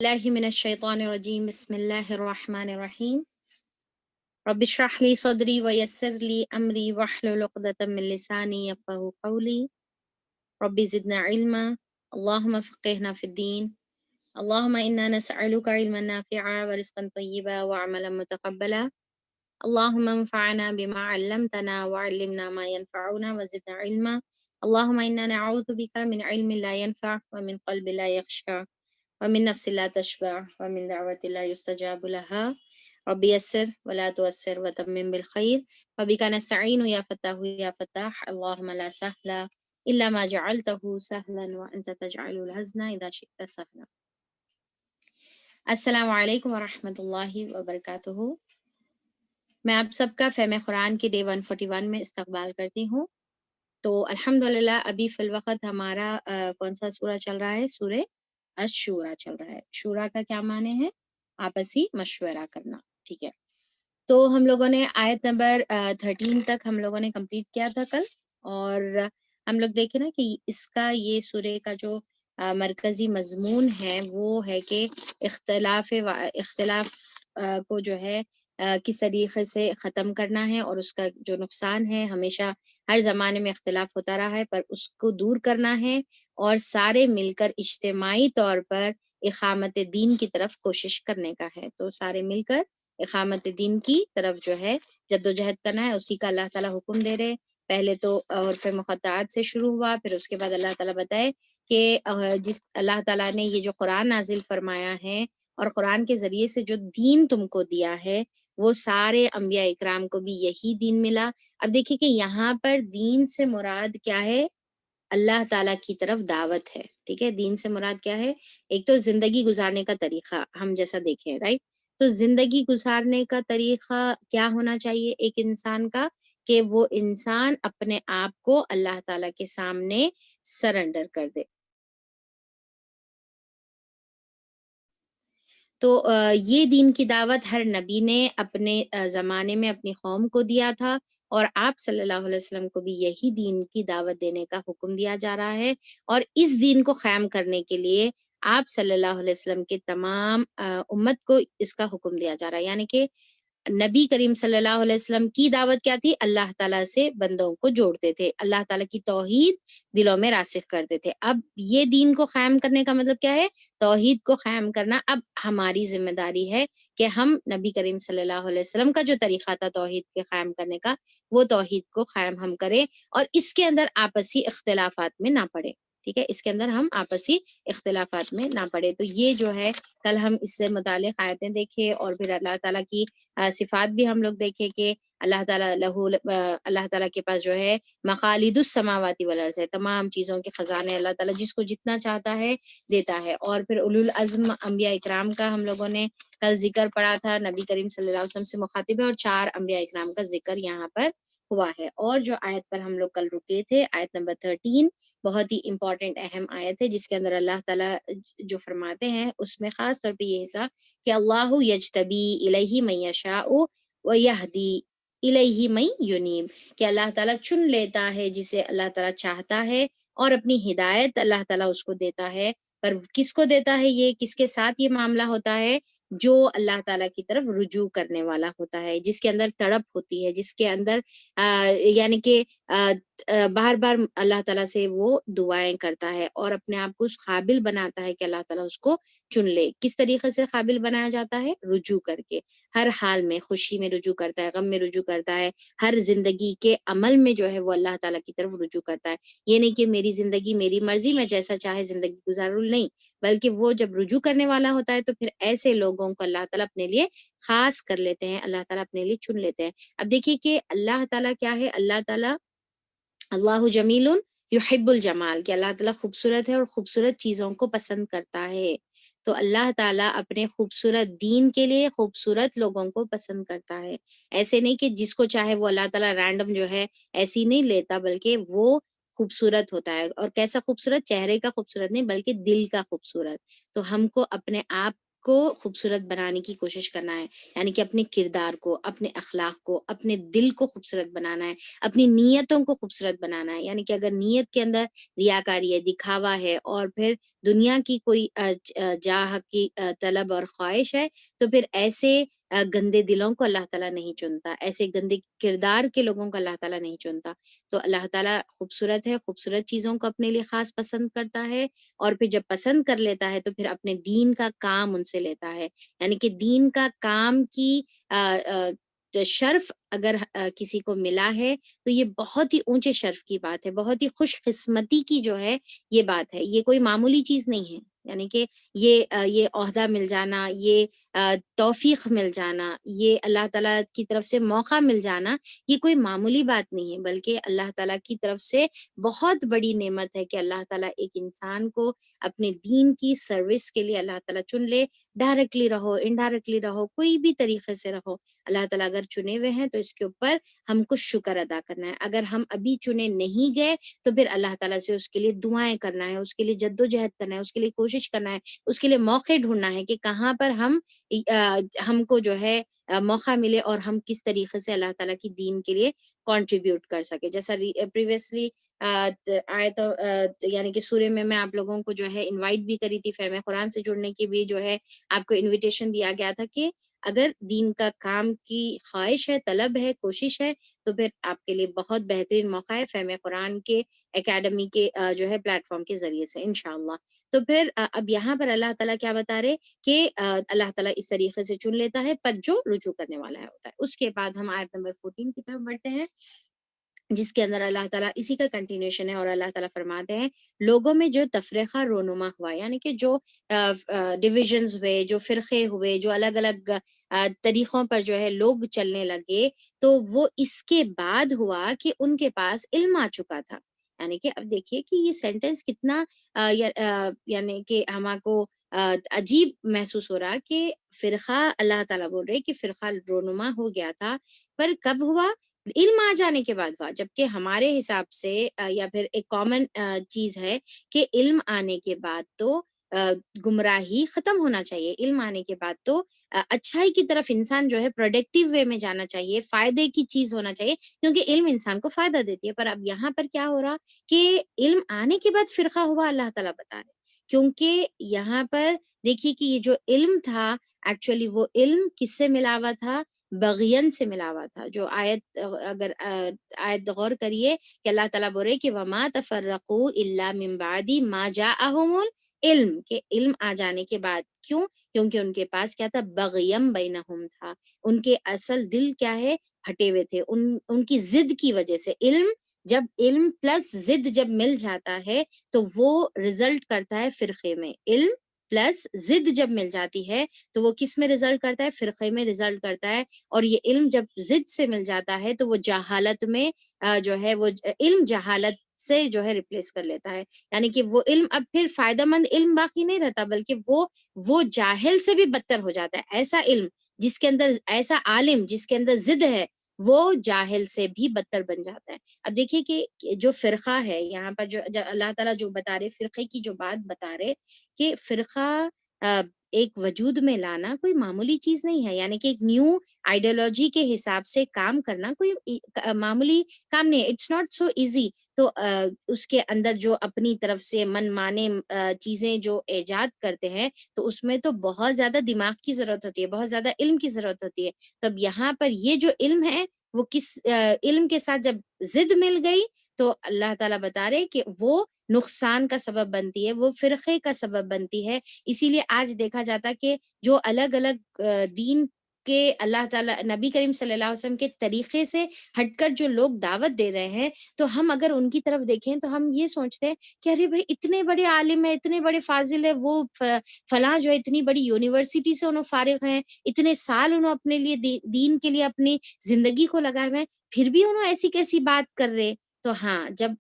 الله من الشيطان الرجيم بسم الله الرحمن الرحيم رب اشرح لي صدري ويسر لي أمري واحلل عقدة من لساني يفقهوا قولي رب زدنا علما اللهم فقهنا في الدين اللهم إنا نسألك علما نافعا ورزقا طيبا وعملا متقبلا اللهم انفعنا بما علمتنا وعلمنا ما ينفعنا وزدنا علما اللهم إنا نعوذ بك من علم لا ينفع ومن قلب لا يخشع ومن نفس لا تشبع ومن دعوة لا يستجاب لها رب يسر ولا تؤسر وتمم بالخير وبك نستعين يا فتاح يا فتاح اللهم لا سهل إلا ما جعلته سهلا وأنت تجعل الحزن إذا شئت سهلا السلام علیکم ورحمۃ اللہ وبرکاتہ۔ میں آپ سب کا فہم قرآن کے ڈے 141 میں استقبال کرتی ہوں۔ تو الحمدللہ ابھی فی الوقت ہمارا کون سا سورہ چل رہا ہے؟ سورہ الشورى چل رہا ہے۔ شورا کا کیا معنی ہے؟ آپسی مشورہ کرنا، ٹھیک ہے۔ تو ہم لوگوں نے آیت نمبر 13 تک ہم لوگوں نے کمپلیٹ کیا تھا کل، اور ہم لوگ دیکھیں نا کہ اس کا یہ سورے کا جو مرکزی مضمون ہے وہ ہے کہ اختلاف کو جو ہے کس طریقے سے ختم کرنا ہے، اور اس کا جو نقصان ہے، ہمیشہ ہر زمانے میں اختلاف ہوتا رہا ہے، پر اس کو دور کرنا ہے اور سارے مل کر اجتماعی طور پر اقامت دین کی طرف کوشش کرنے کا ہے۔ تو سارے مل کر اقامت دین کی طرف جو ہے جدوجہد کرنا ہے، اسی کا اللہ تعالیٰ حکم دے رہے۔ پہلے تو عرف مقطعات سے شروع ہوا، پھر اس کے بعد اللہ تعالیٰ بتائے کہ جس اللہ تعالیٰ نے یہ جو قرآن نازل فرمایا ہے اور قرآن کے ذریعے سے جو دین تم کو دیا ہے، وہ سارے انبیاء اکرام کو بھی یہی دین ملا۔ اب دیکھیے کہ یہاں پر دین سے مراد کیا ہے؟ اللہ تعالیٰ کی طرف دعوت ہے، ٹھیک ہے۔ دین سے مراد کیا ہے؟ ایک تو زندگی گزارنے کا طریقہ، ہم جیسا دیکھیں، رائٹ۔ تو زندگی گزارنے کا طریقہ کیا ہونا چاہیے ایک انسان کا؟ کہ وہ انسان اپنے آپ کو اللہ تعالیٰ کے سامنے سرنڈر کر دے۔ تو یہ دین کی دعوت ہر نبی نے اپنے زمانے میں اپنی قوم کو دیا تھا، اور آپ صلی اللہ علیہ وسلم کو بھی یہی دین کی دعوت دینے کا حکم دیا جا رہا ہے، اور اس دین کو قائم کرنے کے لیے آپ صلی اللہ علیہ وسلم کے تمام امت کو اس کا حکم دیا جا رہا ہے۔ یعنی کہ نبی کریم صلی اللہ علیہ وسلم کی دعوت کیا تھی؟ اللہ تعالیٰ سے بندوں کو جوڑتے تھے، اللہ تعالیٰ کی توحید دلوں میں راسخ کرتے تھے۔ اب یہ دین کو قائم کرنے کا مطلب کیا ہے؟ توحید کو قائم کرنا۔ اب ہماری ذمہ داری ہے کہ ہم نبی کریم صلی اللہ علیہ وسلم کا جو طریقہ تھا توحید کے قائم کرنے کا، وہ توحید کو قائم ہم کریں، اور اس کے اندر آپسی اختلافات میں نہ پڑے، ٹھیک ہے۔ اس کے اندر ہم آپسی اختلافات میں نہ پڑے۔ تو یہ جو ہے کل ہم اس سے متعلق آیتیں دیکھے، اور پھر اللہ تعالیٰ کی صفات بھی ہم لوگ دیکھے کہ اللہ تعالیٰ کے پاس جو ہے مقالید السماوات والارض ہے، تمام چیزوں کے خزانے اللہ تعالیٰ جس کو جتنا چاہتا ہے دیتا ہے۔ اور پھر اولو العزم انبیاء اکرام کا ہم لوگوں نے کل ذکر پڑھا تھا، نبی کریم صلی اللہ علیہ وسلم سے مخاطب ہے، اور 4 انبیاء اکرام کا ذکر یہاں پر ہوا ہے۔ اور جو آیت پر ہم لوگ کل رکے تھے، آیت نمبر 13، بہت ہی امپورٹنٹ اہم آیت ہے، جس کے اندر اللہ تعالیٰ جو فرماتے ہیں اس میں خاص طور پہ یہ حصہ کہ اللہ یجتبی الیہ من یشاء ویہدی الیہ من ینیب، کہ اللہ تعالیٰ چن لیتا ہے جسے اللہ تعالیٰ چاہتا ہے، اور اپنی ہدایت اللہ تعالیٰ اس کو دیتا ہے۔ پر کس کو دیتا ہے؟ یہ کس کے ساتھ یہ معاملہ ہوتا ہے؟ جو اللہ تعالیٰ کی طرف رجوع کرنے والا ہوتا ہے، جس کے اندر تڑپ ہوتی ہے، جس کے اندر یعنی کہ بار بار اللہ تعالیٰ سے وہ دعائیں کرتا ہے، اور اپنے آپ کو اس قابل بناتا ہے کہ اللہ تعالیٰ اس کو چن لے۔ کس طریقے سے قابل بنایا جاتا ہے؟ رجوع کر کے، ہر حال میں، خوشی میں رجوع کرتا ہے، غم میں رجوع کرتا ہے، ہر زندگی کے عمل میں جو ہے وہ اللہ تعالیٰ کی طرف رجوع کرتا ہے۔ یہ نہیں کہ میری زندگی میری مرضی، میں جیسا چاہے زندگی گزاروں، نہیں، بلکہ وہ جب رجوع کرنے والا ہوتا ہے تو پھر ایسے لوگوں کو اللہ تعالیٰ اپنے لیے خاص کر لیتے ہیں، اللہ تعالیٰ اپنے لیے چن لیتے ہیں۔ اب دیکھیے کہ اللہ تعالیٰ کیا ہے؟ اللہ تعالیٰ اللہ جمیل یحب الجمال، کہ اللہ تعالیٰ خوبصورت ہے اور خوبصورت چیزوں کو پسند کرتا ہے۔ تو اللہ تعالیٰ اپنے خوبصورت دین کے لیے خوبصورت لوگوں کو پسند کرتا ہے۔ ایسے نہیں کہ جس کو چاہے وہ اللہ تعالیٰ رینڈم جو ہے ایسی نہیں لیتا، بلکہ وہ خوبصورت ہوتا ہے۔ اور کیسا خوبصورت؟ چہرے کا خوبصورت نہیں، بلکہ دل کا خوبصورت۔ تو ہم کو اپنے آپ کو خوبصورت بنانے کی کوشش کرنا ہے، یعنی کہ اپنے کردار کو، اپنے اخلاق کو، اپنے دل کو خوبصورت بنانا ہے، اپنی نیتوں کو خوبصورت بنانا ہے. یعنی کہ اگر نیت کے اندر ریاکاری ہے، دکھاوا ہے، اور پھر دنیا کی کوئی جاہ کی طلب اور خواہش ہے، تو پھر ایسے گندے دلوں کو اللہ تعالیٰ نہیں چنتا، ایسے گندے کردار کے لوگوں کو اللہ تعالیٰ نہیں چنتا. تو اللہ تعالیٰ خوبصورت ہے، خوبصورت چیزوں کو اپنے لیے خاص پسند کرتا ہے، اور پھر جب پسند کر لیتا ہے تو پھر اپنے دین کا کام ان سے لیتا ہے. یعنی کہ دین کا کام کی شرف اگر کسی کو ملا ہے تو یہ بہت ہی اونچے شرف کی بات ہے، بہت ہی خوش قسمتی کی جو ہے یہ بات ہے. یہ کوئی معمولی چیز نہیں ہے. یعنی کہ یہ عہدہ مل جانا، یہ توفیق مل جانا، یہ اللہ تعالیٰ کی طرف سے موقع مل جانا، یہ کوئی معمولی بات نہیں ہے، بلکہ اللہ تعالیٰ کی طرف سے بہت بڑی نعمت ہے کہ اللہ تعالیٰ ایک انسان کو اپنے دین کی سروس کے لیے اللہ تعالیٰ چن لے. ڈائریکٹلی رہو، انڈائریکٹلی رہو، کوئی بھی طریقے سے رہو، اللہ تعالیٰ اگر چنے ہوئے ہیں تو اس کے اوپر ہم کو شکر ادا کرنا ہے. اگر ہم ابھی چنے نہیں گئے تو پھر اللہ تعالیٰ سے اس کے لیے دعائیں کرنا ہے، اس کے لیے جد و جہد کرنا ہے، اس کے لیے کوشش کرنا ہے، اس کے لیے موقع ڈھونڈنا ہے کہ کہاں پر ہم کو جو ہے موقع ملے اور ہم کس طریقے سے اللہ تعالیٰ کی دین کے لیے کنٹریبیوٹ کر سکے. جیسا پریویسلی آیت یعنی کہ سورے میں آپ لوگوں کو جو ہے انوائٹ بھی کری تھی، فہم قرآن سے جڑنے کی بھی جو ہے آپ کو انویٹیشن دیا گیا تھا کہ اگر دین کا کام کی خواہش ہے، طلب ہے، کوشش ہے، تو پھر آپ کے لیے بہت بہترین موقع ہے فہم قرآن کے اکیڈمی کے جو ہے پلیٹ فارم کے ذریعے سے انشاءاللہ. تو پھر اب یہاں پر اللہ تعالیٰ کیا بتا رہے کہ اللہ تعالیٰ اس طریقے سے چن لیتا ہے پر جو رجوع کرنے والا ہے ہوتا ہے. اس کے بعد ہم آیت نمبر 14 کی طرف بڑھتے ہیں، جس کے اندر اللہ تعالیٰ اسی کا کنٹینیوشن ہے، اور اللہ تعالیٰ فرماتے ہیں لوگوں میں جو تفرقہ رونما ہوا، یعنی کہ جو ڈویژنز ہوئے، جو فرقے ہوئے، جو الگ الگ طریقوں پر جو ہے لوگ چلنے لگے، تو وہ اس کے بعد ہوا کہ ان کے پاس علم آ چکا تھا. یعنی کہ اب دیکھیے کہ یہ سینٹنس کتنا یعنی کہ ہمارے کو عجیب محسوس ہو رہا کہ فرقہ، اللہ تعالیٰ بول رہے کہ فرقہ رونما ہو گیا تھا، پر کب ہوا؟ علم آ جانے کے بعد ہوا. جبکہ ہمارے حساب سے یا پھر ایک کامن چیز ہے کہ علم آنے کے بعد تو گمراہی ختم ہونا چاہیے، علم آنے کے بعد تو اچھائی کی طرف انسان جو ہے پروڈکٹیو وے میں جانا چاہیے، فائدے کی چیز ہونا چاہیے، کیونکہ علم انسان کو فائدہ دیتی ہے. پر اب یہاں پر کیا ہو رہا کہ علم آنے کے بعد فرقہ ہوا، اللہ تعالیٰ بتا رہے کیونکہ یہاں پر دیکھیے کہ یہ جو علم تھا ایکچولی وہ علم کس سے ملا ہوا تھا؟ بغین سے ملا ہوا تھا. جو آیت اگر آیت غور کریے کہ اللہ تعالیٰ بول رہے کہ وما تفرقوا الا من بعد ما جاءهم العلم، کہ علم آ جانے کے بعد. کیوں؟ کیونکہ ان کے پاس کیا تھا؟ بغیم بینہم تھا. ان کے اصل دل کیا ہے؟ پھٹے ہوئے تھے ان کی ضد کی وجہ سے. جب علم پلس ضد جب مل جاتا ہے تو وہ رزلٹ کرتا ہے فرقے میں. علم پلس ضد جب مل جاتی ہے تو وہ کس میں رزلٹ کرتا ہے؟ فرقے میں رزلٹ کرتا ہے. اور یہ علم جب ضد سے مل جاتا ہے تو وہ جہالت میں جو ہے وہ علم جہالت سے جو ہے ریپلیس کر لیتا ہے. یعنی کہ وہ علم اب پھر فائدہ مند علم باقی نہیں رہتا، بلکہ وہ جاہل سے بھی بدتر ہو جاتا ہے. ایسا علم جس کے اندر، ایسا عالم جس کے اندر ضد ہے، وہ جاہل سے بھی بدتر بن جاتا ہے. اب دیکھیے کہ جو فرقہ ہے یہاں پر جو اللہ تعالیٰ جو بتا رہے، فرقے کی جو بات بتا رہے کہ فرقہ ایک وجود میں لانا کوئی معمولی چیز نہیں ہے. یعنی کہ ایک نیو آئیڈیالوجی کے حساب سے کام کرنا کوئی معمولی کام نہیں ہے. It's not so easy. تو اس کے اندر جو اپنی طرف سے من مانے چیزیں جو ایجاد کرتے ہیں تو اس میں تو بہت زیادہ دماغ کی ضرورت ہوتی ہے، بہت زیادہ علم کی ضرورت ہوتی ہے. تو اب یہاں پر یہ جو علم ہے وہ کس علم کے ساتھ جب ضد مل گئی تو اللہ تعالیٰ بتا رہے کہ وہ نقصان کا سبب بنتی ہے، وہ فرقے کا سبب بنتی ہے. اسی لیے آج دیکھا جاتا کہ جو الگ الگ دین کے اللہ تعالیٰ نبی کریم صلی اللہ علیہ وسلم کے طریقے سے ہٹ کر جو لوگ دعوت دے رہے ہیں، تو ہم اگر ان کی طرف دیکھیں تو ہم یہ سوچتے ہیں کہ ارے بھائی اتنے بڑے عالم ہیں، اتنے بڑے فاضل ہیں، وہ فلاں جو ہے اتنی بڑی یونیورسٹی سے انہوں فارغ ہیں، اتنے سال انہوں اپنے لیے دین کے لیے اپنی زندگی کو لگائے ہوئے ہیں، پھر بھی انہوں ایسی کیسی بات کر رہے. تو ہاں، جب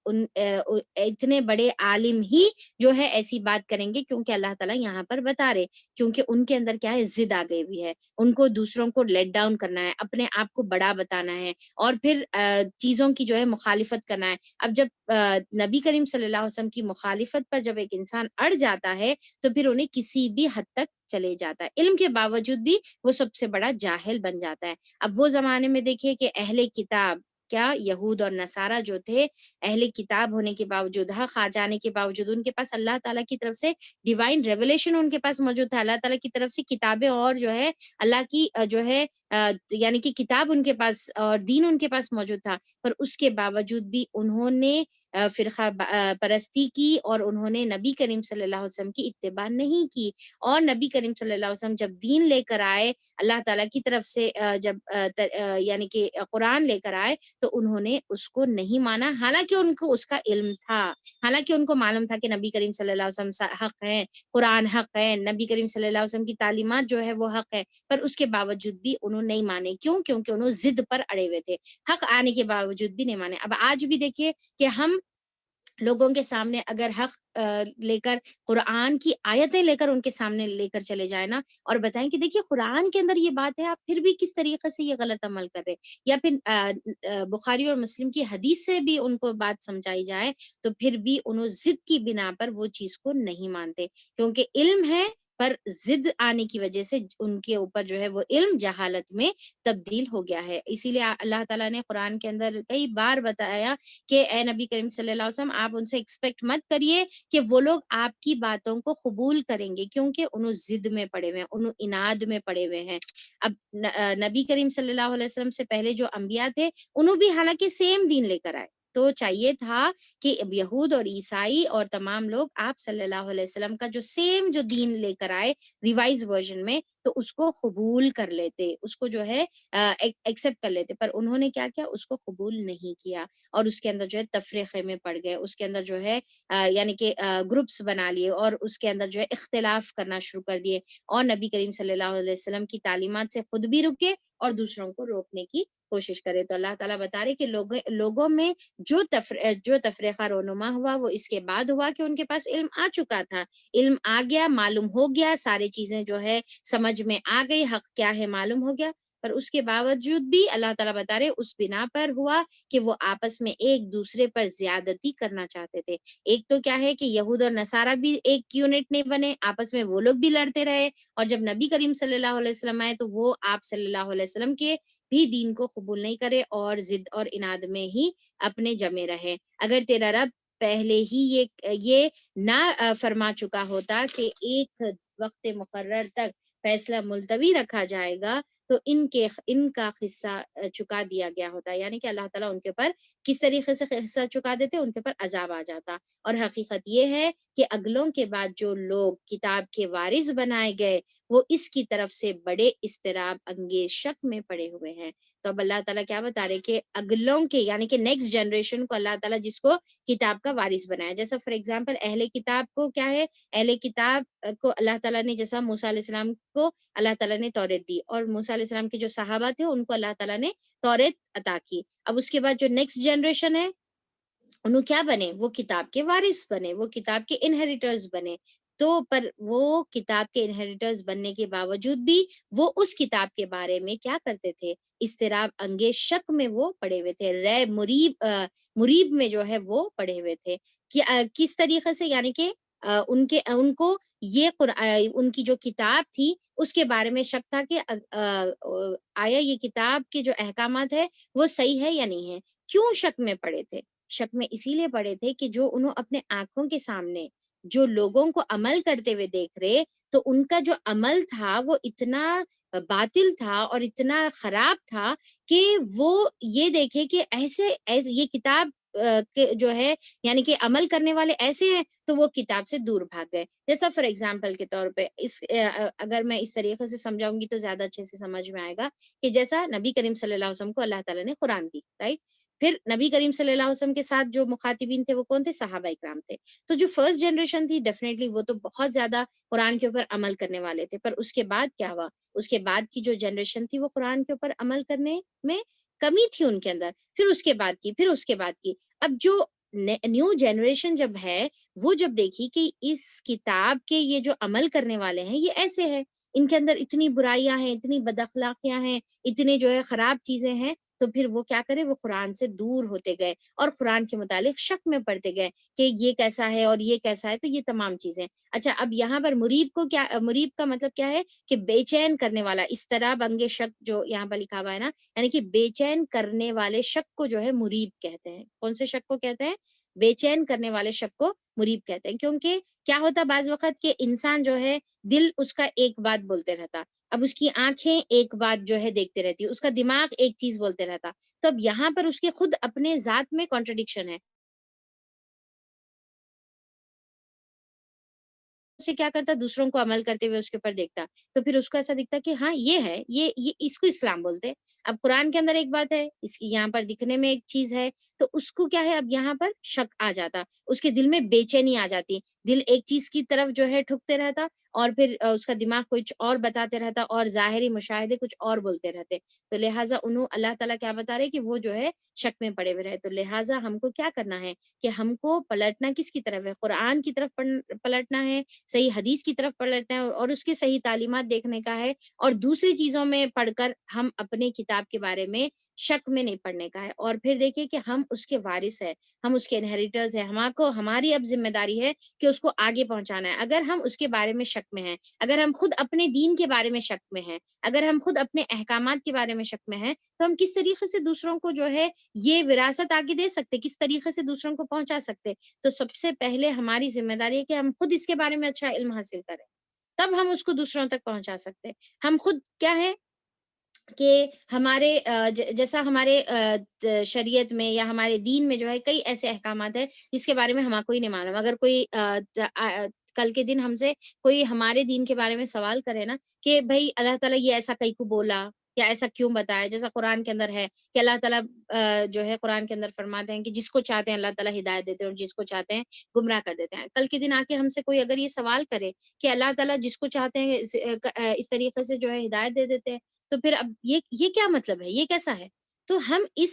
اتنے بڑے عالم ہی جو ہے ایسی بات کریں گے، کیونکہ اللہ تعالیٰ یہاں پر بتا رہے کیونکہ ان کے اندر کیا ہے؟ ضد آ گئی ہوئی ہے. ان کو دوسروں کو لیٹ ڈاؤن کرنا ہے، اپنے آپ کو بڑا بتانا ہے، اور پھر چیزوں کی جو ہے مخالفت کرنا ہے. اب جب نبی کریم صلی اللہ علیہ وسلم کی مخالفت پر جب ایک انسان اڑ جاتا ہے تو پھر انہیں کسی بھی حد تک چلے جاتا ہے، علم کے باوجود بھی وہ سب سے بڑا جاہل بن جاتا ہے۔ اب وہ زمانے میں دیکھیے کہ اہل کتاب کیا یہود اور نصارہ جو تھے، اہل کتاب ہونے کے باوجود، حق آ جانے کے باوجود، ان کے پاس اللہ تعالیٰ کی طرف سے ڈیوائن ریولیشن ان کے پاس موجود تھا، اللہ تعالیٰ کی طرف سے کتابیں اور جو ہے اللہ کی جو ہے یعنی کہ کتاب ان کے پاس اور دین ان کے پاس موجود تھا، پر اس کے باوجود بھی انہوں نے فرقہ پرستی کی اور انہوں نے نبی کریم صلی اللہ علیہ وسلم کی اتباع نہیں کی۔ اور نبی کریم صلی اللہ علیہ وسلم جب دین لے کر آئے اللہ تعالیٰ کی طرف سے، جب یعنی کہ قرآن لے کر آئے تو انہوں نے اس کو نہیں مانا، حالانکہ ان کو اس کا علم تھا، حالانکہ ان کو معلوم تھا کہ نبی کریم صلی اللہ علیہ وسلم حق ہے، قرآن حق ہے، نبی کریم صلی اللہ علیہ وسلم کی تعلیمات جو ہے وہ حق ہے، پر اس کے باوجود بھی انہوں نہیں مانے۔ کیوں؟ کیونکہ انہوں ضد پر اڑے ہوئے تھے، حق آنے کے باوجود بھی نہیں مانے۔ اب آج بھی دیکھیے کہ ہم لوگوں کے سامنے اگر حق لے کر قرآن کی آیتیں لے کر ان کے سامنے لے کر چلے جائیں نا، اور بتائیں کہ دیکھیے قرآن کے اندر یہ بات ہے، آپ پھر بھی کس طریقے سے یہ غلط عمل کر رہے، یا پھر بخاری اور مسلم کی حدیث سے بھی ان کو بات سمجھائی جائے تو پھر بھی انہوں ضد کی بنا پر وہ چیز کو نہیں مانتے، کیونکہ علم ہے پر ضد آنے کی وجہ سے ان کے اوپر جو ہے وہ علم جہالت میں تبدیل ہو گیا ہے۔ اسی لیے اللہ تعالیٰ نے قرآن کے اندر کئی بار بتایا کہ اے نبی کریم صلی اللہ علیہ وسلم آپ ان سے ایکسپیکٹ مت کریے کہ وہ لوگ آپ کی باتوں کو قبول کریں گے، کیونکہ انہوں ضد میں پڑے ہوئے ہیں، انہوں اناد میں پڑے ہوئے ہیں۔ اب نبی کریم صلی اللہ علیہ وسلم سے پہلے جو انبیاء تھے انہوں بھی حالانکہ سیم دین لے کر آئے، تو چاہیے تھا کہ یہود اور عیسائی اور تمام لوگ آپ صلی اللہ علیہ وسلم کا جو سیم جو دین لے کر آئے ریوائز ورژن میں تو اس کو قبول کر لیتے، اس کو جو ہے ایکسپٹ کر لیتے، پر انہوں نے کیا کیا، اس کو قبول نہیں کیا اور اس کے اندر جو ہے تفریقے میں پڑ گئے، اس کے اندر جو ہے یعنی کہ گروپس بنا لیے اور اس کے اندر جو ہے اختلاف کرنا شروع کر دیے، اور نبی کریم صلی اللہ علیہ وسلم کی تعلیمات سے خود بھی رکے اور دوسروں کو روکنے کی کوشش کرے۔ تو اللہ تعالیٰ بتا رہے کہ لوگوں میں جو تفریقہ رونما ہوا وہ اس کے بعد ہوا کہ ان کے پاس علم آ چکا تھا، علم آ گیا، معلوم ہو گیا، ساری چیزیں جو ہے سمجھ میں آ گئی، حق کیا ہے معلوم ہو گیا، پر اس کے باوجود بھی اللہ تعالیٰ بتا رہے اس بنا پر ہوا کہ وہ آپس میں ایک دوسرے پر زیادتی کرنا چاہتے تھے۔ ایک تو کیا ہے کہ یہود اور نصارہ بھی ایک یونٹ نہیں بنے، آپس میں وہ لوگ بھی لڑتے رہے، اور جب نبی کریم صلی اللہ علیہ وسلم آئے تو وہ آپ صلی اللہ علیہ وسلم کے بھی دین کو قبول نہیں کرے اور ضد اور اناد میں ہی اپنے جمے رہے۔ اگر تیرا رب پہلے ہی یہ نہ فرما چکا ہوتا کہ ایک وقت مقرر تک فیصلہ ملتوی رکھا جائے گا تو ان کا قصہ چکا دیا گیا ہوتا، یعنی کہ اللہ تعالیٰ ان کے اوپر کس طریقے سے قصہ چکا دیتے، ان کے اوپر عذاب آ جاتا۔ اور حقیقت یہ ہے کہ اگلوں کے بعد جو لوگ کتاب کے وارث بنائے گئے وہ اس کی طرف سے بڑے اضطراب انگیز شک میں پڑے ہوئے ہیں۔ تو اب اللہ تعالیٰ کیا بتا رہے کہ اگلوں کے یعنی کہ نیکسٹ جنریشن کو اللہ تعالیٰ جس کو کتاب کا وارث بنایا، جیسا فار ایگزامپل اہل کتاب کو کیا ہے، اہل کتاب کو اللہ تعالیٰ نے جیسا موسیٰ علیہ السلام کو اللہ تعالیٰ نے توریت دی، اور موسیٰ علیہ السلام کے جو صحابہ تھے ان کو اللہ تعالیٰ نے توریت عطا کی۔ اب اس کے بعد جو نیکسٹ جنریشن ہے انہوں کیا بنے، وہ کتاب کے وارث بنے، وہ کتاب کے انہیریٹرز بنے۔ تو پر وہ کتاب کے انہیریٹرز بننے کے باوجود بھی وہ اس کتاب کے بارے میں کیا کرتے تھے، اضطراب انگیز شک میں وہ پڑے ہوئے تھے، ریب مریب میں جو ہے وہ پڑے ہوئے تھے کہ کس طریقے سے، یعنی کہ ان کو یہ ان کی جو کتاب تھی اس کے بارے میں شک تھا کہ آیا یہ کتاب کے جو احکامات ہے وہ صحیح ہے یا نہیں ہے۔ کیوں شک میں پڑے تھے؟ شک میں اسی لیے پڑے تھے کہ جو انہوں اپنے آنکھوں کے سامنے جو لوگوں کو عمل کرتے ہوئے دیکھ رہے تو ان کا جو عمل تھا وہ اتنا باطل تھا اور اتنا خراب تھا کہ وہ یہ دیکھے کہ ایسے یہ کتاب جو ہے یعنی کہ عمل کرنے والے ایسے ہیں، تو وہ کتاب سے دور بھاگ گئے۔ جیسا فار ایگزامپل کے طور پہ اگر میں اس طریقے سے سمجھاؤں گی تو زیادہ اچھے سے سمجھ میں آئے گا کہ جیسا نبی کریم صلی اللہ علیہ وسلم کو اللہ تعالیٰ نے قرآن دی، رائٹ؟ پھر نبی کریم صلی اللہ علیہ وسلم کے ساتھ جو مخاطبین تھے وہ کون تھے؟ صحابہ اکرام تھے۔ تو جو فرسٹ جنریشن تھی ڈیفینیٹلی وہ تو بہت زیادہ قرآن کے اوپر عمل کرنے والے تھے، پر اس کے بعد کیا ہوا، اس کے بعد کی جو جنریشن تھی وہ قرآن کے اوپر عمل کرنے میں کمی تھی ان کے اندر، پھر اس کے بعد کی، پھر اس کے بعد کی۔ اب جو نیو جنریشن جب ہے وہ جب دیکھی کہ اس کتاب کے یہ جو عمل کرنے والے ہیں یہ ایسے ہیں، ان کے اندر اتنی برائیاں ہیں، اتنی بد اخلاقیاں ہیں، اتنے جو ہے خراب چیزیں ہیں، تو پھر وہ کیا کرے، وہ قرآن سے دور ہوتے گئے اور قرآن کے متعلق شک میں پڑتے گئے کہ یہ کیسا ہے اور یہ کیسا ہے، تو یہ تمام چیزیں۔ اچھا، اب یہاں پر مریب کو کیا، مریب کا مطلب کیا ہے کہ بے چین کرنے والا، اضطراب انگے شک جو یہاں پر لکھا ہوا ہے نا، یعنی کہ بے چین کرنے والے شک کو جو ہے مریب کہتے ہیں۔ کون سے شک کو کہتے ہیں؟ بے چین کرنے والے شک کو مریب کہتے ہیں۔ کیونکہ کیا ہوتا بعض وقت کہ انسان جو ہے دل اس کا ایک بات بولتے رہتا، اب اس کی آنکھیں ایک بات جو ہے دیکھتے رہتی، اس کا دماغ ایک چیز بولتے رہتا، تو اب یہاں پر اس کے خود اپنے ذات میں کانٹرڈکشن ہے۔ سے کیا کرتا، دوسروں کو عمل کرتے ہوئے اس کے اوپر دیکھتا، تو پھر اس کو ایسا دکھتا کہ ہاں یہ ہے، یہ اس کو اسلام بولتے۔ اب قرآن کے اندر ایک بات ہے، اس کی یہاں پر دکھنے میں ایک چیز ہے، تو اس کو کیا ہے، اب یہاں پر شک آ جاتا، اس کے دل میں بے چینی آ جاتی، دل ایک چیز کی طرف جو ہے ٹھکتے رہتا، اور پھر اس کا دماغ کچھ اور بتاتے رہتا، اور ظاہری مشاہدے کچھ اور بولتے رہتے۔ تو لہٰذا انہوں اللہ تعالیٰ کیا بتا رہے کہ وہ جو ہے شک میں پڑے ہوئے رہے۔ تو لہٰذا ہم کو کیا کرنا ہے کہ ہم کو پلٹنا کس کی طرف ہے؟ قرآن کی طرف پلٹنا ہے، صحیح حدیث کی طرف پلٹنا ہے، اور اس کے صحیح تعلیمات دیکھنے کا ہے، اور دوسری چیزوں میں پڑھ کر ہم اپنے کتاب کے بارے میں شک میں نہیں پڑنے کا ہے۔ اور پھر دیکھیں کہ ہم اس کے وارث ہیں، ہم اس کے انہیریٹرز ہیں، ہماری اب ذمہ داری ہے کہ اس کو آگے پہنچانا ہے۔ اگر ہم اس کے بارے میں شک میں ہیں، اگر ہم خود اپنے دین کے بارے میں شک میں ہیں، اگر ہم خود اپنے احکامات کے بارے میں شک میں ہیں، تو ہم کس طریقے سے دوسروں کو جو ہے یہ وراثت آگے دے سکتے، کس طریقے سے دوسروں کو پہنچا سکتے؟ تو سب سے پہلے ہماری ذمہ داری ہے کہ ہم خود اس کے بارے میں اچھا علم حاصل کریں، تب ہم اس کو دوسروں تک پہنچا سکتے۔ ہم خود کیا ہے کہ ہمارے جیسا ہمارے شریعت میں یا ہمارے دین میں جو ہے کئی ایسے احکامات ہیں جس کے بارے میں ہمارا کوئی نہیں معلوم۔ اگر کوئی کل کے دن ہم سے کوئی ہمارے دین کے بارے میں سوال کرے نا کہ بھائی اللہ تعالیٰ یہ ایسا کئی کو بولا یا ایسا کیوں بتایا، جیسا قرآن کے اندر ہے کہ اللہ تعالیٰ جو ہے قرآن کے اندر فرماتے ہیں کہ جس کو چاہتے ہیں اللہ تعالیٰ ہدایت دیتے ہیں اور جس کو چاہتے ہیں گمراہ کر دیتے ہیں۔ کل کے دن آ کے ہم سے کوئی اگر یہ سوال کرے کہ اللہ تعالیٰ جس کو چاہتے ہیں اس طریقے سے جو ہے ہدایت دے دیتے ہیں، تو پھر اب یہ کیا مطلب ہے، یہ کیسا ہے؟ تو ہم اس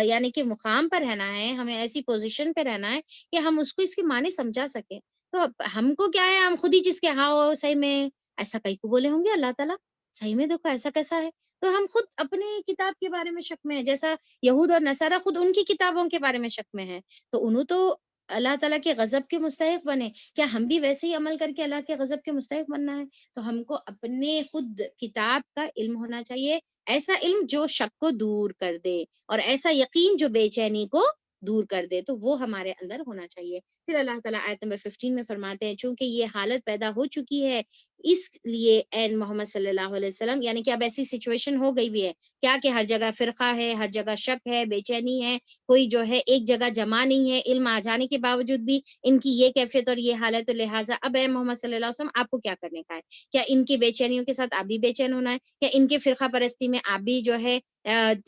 یعنی کہ مقام پر رہنا ہے، ہمیں ایسی پوزیشن پہ رہنا ہے کہ ہم اس کو اس کے معنی سمجھا سکیں۔ تو اب ہم کو کیا ہے، ہم خود ہی چیز کے ہاں صحیح میں ایسا کئی کو بولے ہوں گے اللہ تعالیٰ، صحیح میں دیکھو ایسا کیسا ہے؟ تو ہم خود اپنے کتاب کے بارے میں شک میں ہیں، جیسا یہود اور نصارہ خود ان کی کتابوں کے بارے میں شک میں ہیں، تو انہوں تو اللہ تعالیٰ کے غضب کے مستحق بنے، کیا ہم بھی ویسے ہی عمل کر کے اللہ کے غضب کے مستحق بننا ہے؟ تو ہم کو اپنے خود کتاب کا علم ہونا چاہیے، ایسا علم جو شک کو دور کر دے، اور ایسا یقین جو بے چینی کو دور کر دے، تو وہ ہمارے اندر ہونا چاہیے۔ پھر اللہ تعالیٰ آیت نمبر 15 میں فرماتے ہیں چونکہ یہ حالت پیدا ہو چکی ہے، اس لیے اے محمد صلی اللہ علیہ وسلم، یعنی کہ اب ایسی سچویشن ہو گئی بھی ہے کیا کہ ہر جگہ فرقہ ہے، ہر جگہ شک ہے، بے چینی ہے، کوئی جو ہے ایک جگہ جمع نہیں ہے، علم آ جانے کے باوجود بھی ان کی یہ کیفیت اور یہ حالت، تو لہٰذا اب اے محمد صلی اللہ علیہ وسلم آپ کو کیا کرنے کا ہے؟ کیا ان کی بے چینیوں کے ساتھ آپ بھی بے چین ہونا ہے؟ کیا ان کے فرقہ پرستی میں آپ بھی جو ہے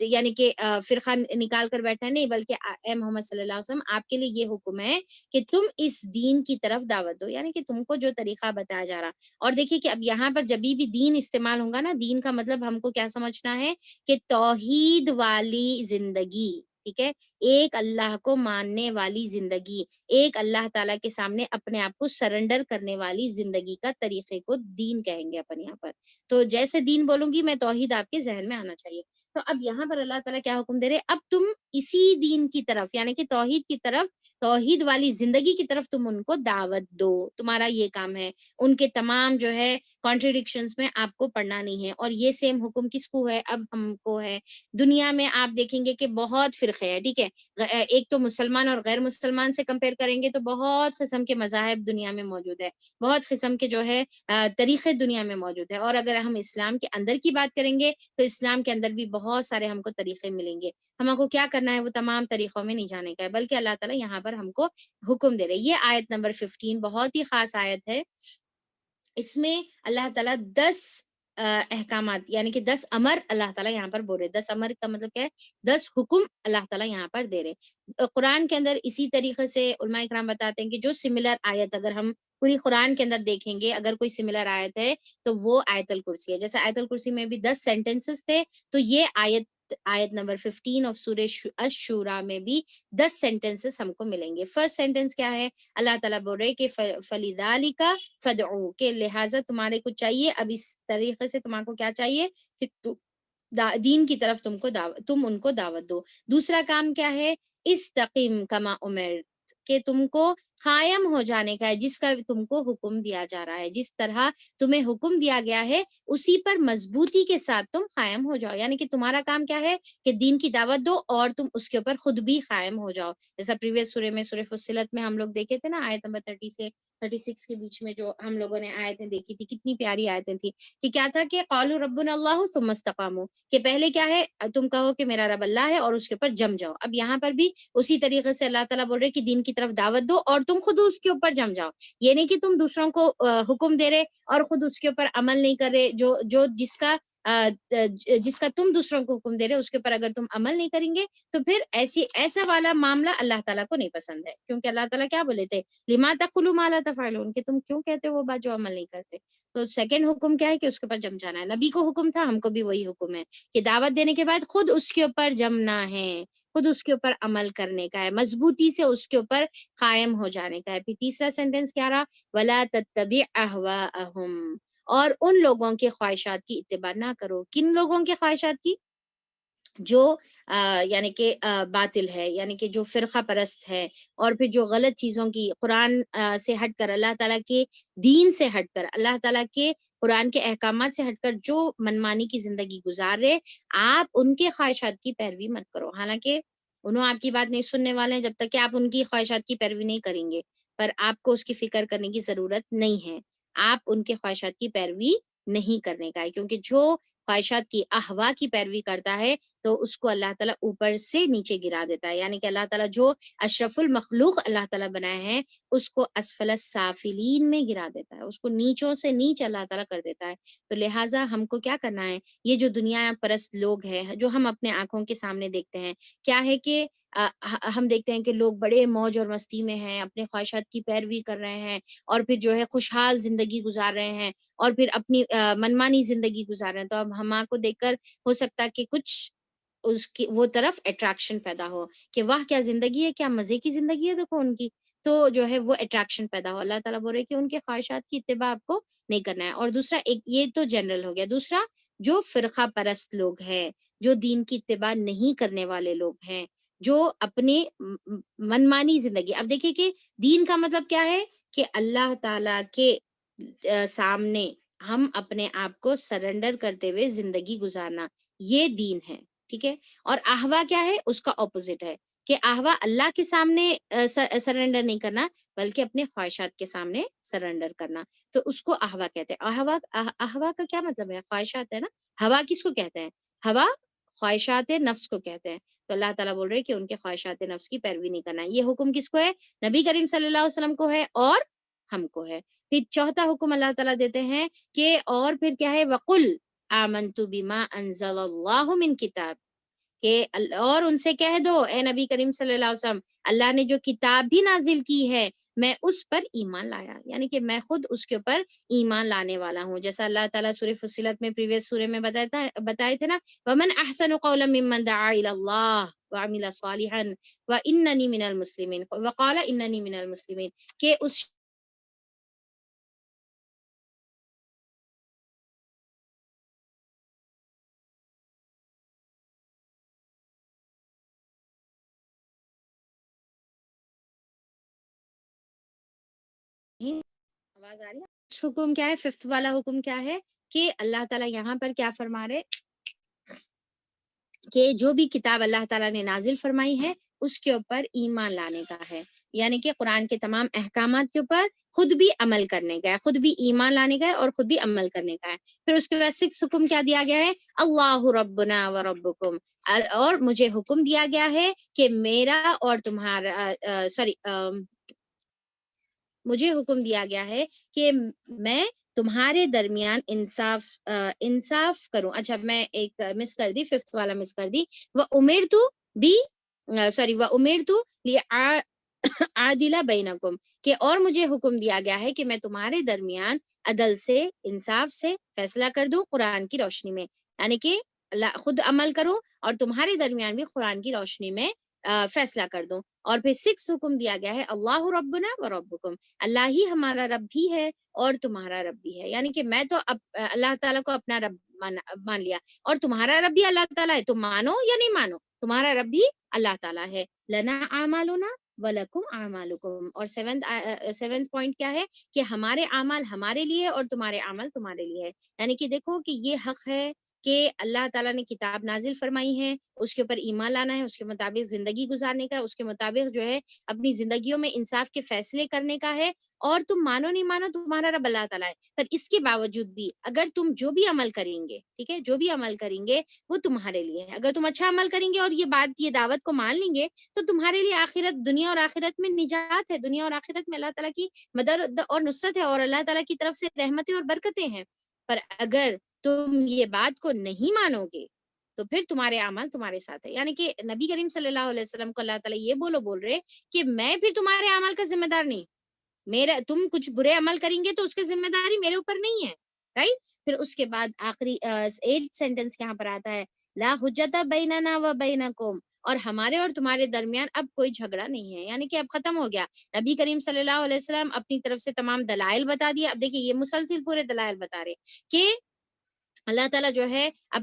یعنی کہ فرقہ نکال کر بیٹھنا ہے؟ نہیں، بلکہ اے محمد صلی اللہ علیہ وسلم آپ کے لیے یہ حکم ہے کہ تم اس دین کی طرف دعوت دو، یعنی کہ تم کو جو طریقہ بتایا جا رہا۔ اور دیکھیے کہ اب یہاں پر جب بھی دین استعمال ہوگا نا، دین کا مطلب ہم کو کیا سمجھنا ہے کہ توحید والی زندگی، ٹھیک ہے، ایک اللہ کو ماننے والی زندگی، ایک اللہ تعالیٰ کے سامنے اپنے آپ کو سرنڈر کرنے والی زندگی کا طریقے کو دین کہیں گے اپن یہاں پر۔ تو جیسے دین بولوں گی میں، توحید آپ کے ذہن میں آنا چاہیے۔ تو اب یہاں پر اللہ تعالیٰ کیا حکم دے رہے، اب تم اسی دین کی طرف یعنی کہ توحید کی طرف، توحید والی زندگی کی طرف تم ان کو دعوت دو، تمہارا یہ کام ہے۔ ان کے تمام جو ہے کانٹریڈکشنز میں آپ کو پڑھنا نہیں ہے۔ اور یہ سیم حکم کس کو ہے؟ اب ہم کو ہے۔ دنیا میں آپ دیکھیں گے کہ بہت فرقے ہیں، ٹھیک ہے، ایک تو مسلمان اور غیر مسلمان سے کمپیئر کریں گے تو بہت قسم کے مذاہب دنیا میں موجود ہے، بہت قسم کے جو ہے طریقے دنیا میں موجود ہے۔ اور اگر ہم اسلام کے اندر کی بات کریں گے تو اسلام کے اندر بھی بہت سارے ہم کو طریقے ملیں گے۔ ہم کو کیا کرنا ہے، وہ تمام طریقوں میں نہیں جانے کا ہے، بلکہ اللہ تعالیٰ یہاں پر ہم کو حکم دے رہے۔ یہ آیت نمبر 15 بہت ہی خاص آیت ہے، اس میں اللہ تعالیٰ 10 احکامات یعنی کہ 10 امر اللہ تعالیٰ یہاں پر بول رہے۔ 10 امر کا مطلب کیا ہے؟ 10 حکم اللہ تعالیٰ یہاں پر دے رہے۔ قرآن کے اندر اسی طریقے سے علماء اکرام بتاتے ہیں کہ جو سملر آیت اگر ہم پوری قرآن کے اندر دیکھیں گے، اگر کوئی سملر آیت ہے تو وہ آیت الکرسی ہے۔ جیسے آیت الکرسی میں بھی 10 سینٹنسز تھے، تو یہ آیت نمبر 15 آف سورہ الشورى میں بھی 10 سینٹنسز ہم کو ملیں گے۔ فرسٹ سینٹنس کیا ہے؟ اللہ تعالیٰ بول رہے کہ فَلِذَلِكَ فَادْعُوا، کہ لہٰذا تمہارے کو چاہیے، اب اس طریقے سے تمہارے کو کیا چاہیے کہ دین کی طرف تم ان کو دعوت دو۔ دوسرا کام کیا ہے؟ استقیم کما امرت، کہ تم کو قائم ہو جانے کا ہے، جس کا تم کو حکم دیا جا رہا ہے، جس طرح تمہیں حکم دیا گیا ہے اسی پر مضبوطی کے ساتھ تم قائم ہو جاؤ۔ یعنی کہ تمہارا کام کیا ہے کہ دین کی دعوت دو اور تم اس کے اوپر خود بھی قائم ہو جاؤ۔ جیسا پریویس سورے میں، سورہ فصلت میں ہم لوگ دیکھے تھے نا، آیت نمبر 30 سے 36 کے بیچ میں جو ہم لوگوں نے آیتیں دیکھی تھی، کتنی پیاری آیتیں تھی کہ کیا تھا کہ قالوا ربنا اللہ ثم استقاموا، کہ پہلے کیا ہے تم کہو کہ میرا رب اللہ ہے اور اس کے اوپر جم جاؤ۔ اب یہاں پر بھی اسی طریقے سے اللہ تعالیٰ بول رہے کہ دین کی طرف دعوت دو اور تم خود اس کے اوپر جم جاؤ۔ یہ نہیں کہ تم دوسروں کو حکم دے رہے اور خود اس کے اوپر عمل نہیں کر رہے، جس کا تم دوسروں کو حکم دے رہے اس کے اوپر اگر تم عمل نہیں کریں گے تو پھر ایسا والا معاملہ اللہ تعالیٰ کو نہیں پسند ہے، کیونکہ اللہ تعالیٰ کیا بولے تھے؟ لما تقولوا ما لا تفعلون، کہ تم کیوں کہتے ہو وہ بات جو عمل نہیں کرتے۔ تو سیکنڈ حکم کیا ہے کہ اس کے اوپر جم جانا ہے۔ نبی کو حکم تھا، ہم کو بھی وہی حکم ہے کہ دعوت دینے کے بعد خود اس کے اوپر جمنا ہے، خود اس کے اوپر عمل کرنے کا ہے، مضبوطی سے اس کے اوپر قائم ہو جانے کا ہے۔ پھر تیسرا سینٹنس کیا رہا؟ وَلَا تَتَّبِعْ أَهْوَاءَهُمْ، اور ان لوگوں کے خواہشات کی اتباع نہ کرو۔ کن لوگوں کے خواہشات کی؟ جو یعنی کہ باطل ہے، یعنی کہ جو فرقہ پرست ہے، اور پھر جو غلط چیزوں کی، قرآن سے ہٹ کر، اللہ تعالیٰ کے دین سے ہٹ کر، اللہ تعالیٰ کے قرآن کے احکامات سے ہٹ کر جو منمانی کی زندگی گزار رہے، آپ ان کے خواہشات کی پیروی مت کرو۔ حالانکہ انہوں آپ کی بات نہیں سننے والے ہیں جب تک کہ آپ ان کی خواہشات کی پیروی نہیں کریں گے، پر آپ کو اس کی فکر کرنے کی ضرورت نہیں ہے۔ آپ ان کے خواہشات کی پیروی نہیں کرنے کا ہے، کیونکہ جو خواہشات کی، احوا کی پیروی کرتا ہے تو اس کو اللہ تعالیٰ اوپر سے نیچے گرا دیتا ہے۔ یعنی کہ اللہ تعالیٰ جو اشرف المخلوق اللہ تعالیٰ بنائے ہیں اس کو اسفل السافلین میں گرا دیتا ہے، اس کو نیچوں سے نیچ اللہ تعالیٰ کر دیتا ہے۔ تو لہٰذا ہم کو کیا کرنا ہے؟ یہ جو دنیا پرست لوگ ہیں جو ہم اپنے آنکھوں کے سامنے دیکھتے ہیں، کیا ہے کہ ہم دیکھتے ہیں کہ لوگ بڑے موج اور مستی میں ہیں، اپنے خواہشات کی پیروی کر رہے ہیں، اور پھر جو ہے خوشحال زندگی گزار رہے ہیں، اور پھر اپنی منمانی زندگی گزار رہے ہیں۔ تو اب ہما کو دیکھ کر ہو سکتا ہے کہ کچھ اس کی وہ طرف اٹریکشن پیدا ہو کہ واہ کیا زندگی ہے، کیا مزے کی زندگی ہے دیکھو ان کی، تو جو ہے وہ اٹریکشن پیدا ہو۔ اللہ تعالیٰ بول رہے کہ ان کے خواہشات کی اتباع آپ کو نہیں کرنا ہے۔ اور دوسرا، ایک یہ تو جنرل ہو گیا، دوسرا جو فرقہ پرست لوگ ہیں، جو دین کی اتباع نہیں کرنے والے لوگ ہیں، جو اپنے منمانی زندگی، اب دیکھیے کہ دین کا مطلب کیا ہے کہ اللہ تعالیٰ کے سامنے ہم اپنے آپ کو سرنڈر کرتے ہوئے زندگی گزارنا، یہ دین ہے، ٹھیک ہے۔ اور احوا کیا ہے؟ اس کا اپوزٹ ہے کہ احوا اللہ کے سامنے سرنڈر نہیں کرنا، بلکہ اپنے خواہشات کے سامنے سرنڈر کرنا، تو اس کو احوا کہتے ہیں۔ احوا کا کیا مطلب ہے؟ خواہشات ہے نا۔ ہوا کس کو کہتے ہیں؟ ہوا خواہشات نفس کو کہتے ہیں۔ تو اللہ تعالیٰ بول رہے کہ ان کے خواہشات نفس کی پیروی نہیں کرنا ہے۔ یہ حکم کس کو ہے؟ نبی کریم صلی اللہ علیہ وسلم کو ہے اور ہم کو ہے۔ پھر چوتھا حکم اللہ تعالیٰ دیتے ہیں کہ اور پھر کیا ہے؟ وَقُلْ آمَنْتُ بِمَا أَنزَلَ اللَّهُ مِنْ کتاب، کہ اور ان سے کہہ دو اے نبی کریم صلی اللہ علیہ وسلم، اللہ نے جو کتاب بھی نازل کی ہے میں اس پر ایمان لایا، یعنی کہ میں خود اس کے اوپر ایمان لانے والا ہوں۔ جیسا اللہ تعالیٰ سورہ فصلت میں پریویس سورے میں بتائے تھے نا، وَمَنْ أَحْسَنُ قَوْلًا مِّمَّنْ دَعَا إِلَى اللَّهِ وَعَمِلَ صَالِحًا وَإِنَّنِي مِنَ الْمُسْلِمِينَ وَقَالَ إِنَّنِي مِنَ الْمُسْلِمِينَ، کہ اس آواز آ رہی ہے؟ حکم کیا ہے؟ ففتھ والا حکم کیا ہے کہ اللہ تعالیٰ یہاں پر کیا فرما رہے کہ جو بھی کتاب اللہ تعالیٰ نے نازل فرمائی ہے اس کے اوپر ایمان لانے کا ہے، یعنی کہ قرآن کے تمام احکامات کے اوپر خود بھی عمل کرنے کا ہے، خود بھی ایمان لانے کا ہے اور خود بھی عمل کرنے کا ہے۔ پھر اس کے بعد 6 حکم کیا دیا گیا ہے؟ اللہ ربنا و ربکم، اور مجھے حکم دیا گیا ہے کہ میرا اور تمہارا مجھے حکم دیا گیا ہے کہ میں تمہارے درمیان انصاف کروں۔ اچھا میں ایک مس کر دی، 5th والا مس کر دی، وَأُمِرْتُ لِأَعْدِلَ بَيْنَكُمْ، کہ اور مجھے حکم دیا گیا ہے کہ میں تمہارے درمیان عدل سے، انصاف سے فیصلہ کر دوں قرآن کی روشنی میں، یعنی کہ خود عمل کروں اور تمہارے درمیان بھی قرآن کی روشنی میں فیصلہ کر دوں۔ اور پھر 6 حکم دیا گیا ہے اللہ ربنا و ربکم، اللہ ہی ہمارا رب بھی ہے اور تمہارا رب بھی ہے، یعنی کہ میں تو اللہ تعالیٰ کو اپنا رب مان لیا، اور تمہارا رب بھی اللہ تعالیٰ ہے، تم مانو یا نہیں مانو، تمہارا رب بھی اللہ تعالیٰ ہے. لنا اعمالنا ولکم اعمالکم. اور سیونتھ پوائنٹ کیا ہے کہ ہمارے اعمال ہمارے لیے اور تمہارے اعمال تمہارے لیے ہے. یعنی کہ دیکھو کہ یہ حق ہے کہ اللہ تعالیٰ نے کتاب نازل فرمائی ہے، اس کے اوپر ایمان لانا ہے، اس کے مطابق زندگی گزارنے کا ہے، اس کے مطابق جو ہے اپنی زندگیوں میں انصاف کے فیصلے کرنے کا ہے. اور تم مانو نہیں مانو، تمہارا رب اللہ تعالیٰ ہے. پر اس کے باوجود بھی اگر تم جو بھی عمل کریں گے، ٹھیک ہے، جو بھی عمل کریں گے وہ تمہارے لیے ہے. اگر تم اچھا عمل کریں گے اور یہ دعوت کو مان لیں گے تو تمہارے لیے آخرت، دنیا اور آخرت میں نجات ہے، دنیا اور آخرت میں اللہ تعالیٰ کی مدد اور نصرت ہے، اور اللہ تعالیٰ کی طرف سے رحمتیں اور برکتیں ہیں. پر اگر تم یہ بات کو نہیں مانو گے تو پھر تمہارے اعمال تمہارے ساتھ ہے. یعنی کہ نبی کریم صلی اللہ علیہ وسلم کو اللہ تعالیٰ یہ بول رہے کہ میں پھر تمہارے اعمال کا ذمہ دار نہیں، تم کچھ برے عمل کریں گے تو اس کی ذمہ داری میرے اوپر نہیں ہے، رائٹ. پھر اس کے بعد آخری 8 سینٹنس یہاں پر آتا ہے، لا حجت بیننا و بینکم، اور ہمارے اور تمہارے درمیان اب کوئی جھگڑا نہیں ہے. یعنی کہ اب ختم ہو گیا. نبی کریم صلی اللہ علیہ وسلم اپنی طرف سے تمام دلائل بتا دیا. اب دیکھیے یہ مسلسل پورے دلائل بتا رہے کہ اللہ تعالیٰ جو ہے اب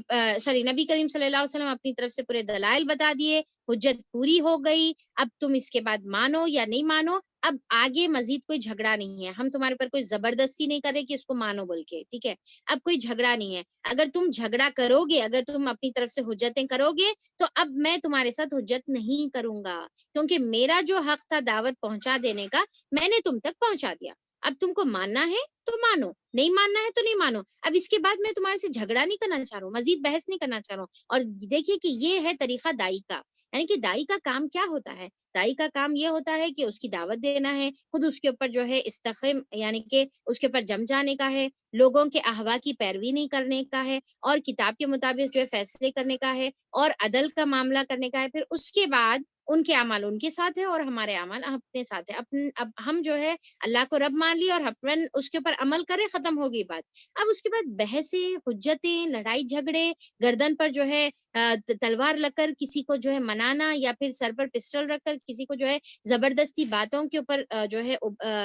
نبی کریم صلی اللہ علیہ وسلم اپنی طرف سے پورے دلائل بتا دیے، حجت پوری ہو گئی. اب تم اس کے بعد مانو یا نہیں مانو، اب آگے مزید کوئی جھگڑا نہیں ہے. ہم تمہارے پر کوئی زبردستی نہیں کر رہے کہ اس کو مانو بول کے، ٹھیک ہے. اب کوئی جھگڑا نہیں ہے. اگر تم جھگڑا کرو گے، اگر تم اپنی طرف سے حجتیں کرو گے تو اب میں تمہارے ساتھ حجت نہیں کروں گا، کیونکہ میرا جو حق تھا دعوت پہنچا دینے کا میں نے تم تک پہنچا دیا. اب تم کو ماننا ہے تو مانو، نہیں ماننا ہے تو نہیں مانو. اب اس کے بعد میں تمہارے سے جھگڑا نہیں کرنا چاہ رہا ہوں، مزید بحث نہیں کرنا چاہ رہا ہوں. اور دیکھیے کہ یہ ہے طریقہ دائی کا. یعنی کہ دائی کا کام کیا ہوتا ہے؟ دائی کا کام یہ ہوتا ہے کہ اس کی دعوت دینا ہے، خود اس کے اوپر جو ہے استقیم، یعنی کہ اس کے اوپر جم جانے کا ہے، لوگوں کے احوا کی پیروی نہیں کرنے کا ہے، اور کتاب کے مطابق جو ہے فیصلے کرنے کا ہے، اور عدل کا معاملہ کرنے کا ہے. پھر اس کے بعد ان کے اعمال ان کے ساتھ ہے اور ہمارے اعمال اپنے ساتھ ہے. اب ہم جو ہے اللہ کو رب مان لی اور اپن اس کے اوپر عمل کرے، ختم ہوگی بات. اب اس کے بعد بحثیں، حجتیں، لڑائی جھگڑے، گردن پر جو ہے تلوار لگ کر کسی کو جو ہے منانا، یا پھر سر پر پسٹل رکھ کر کسی کو جو ہے زبردستی باتوں کے اوپر جو ہے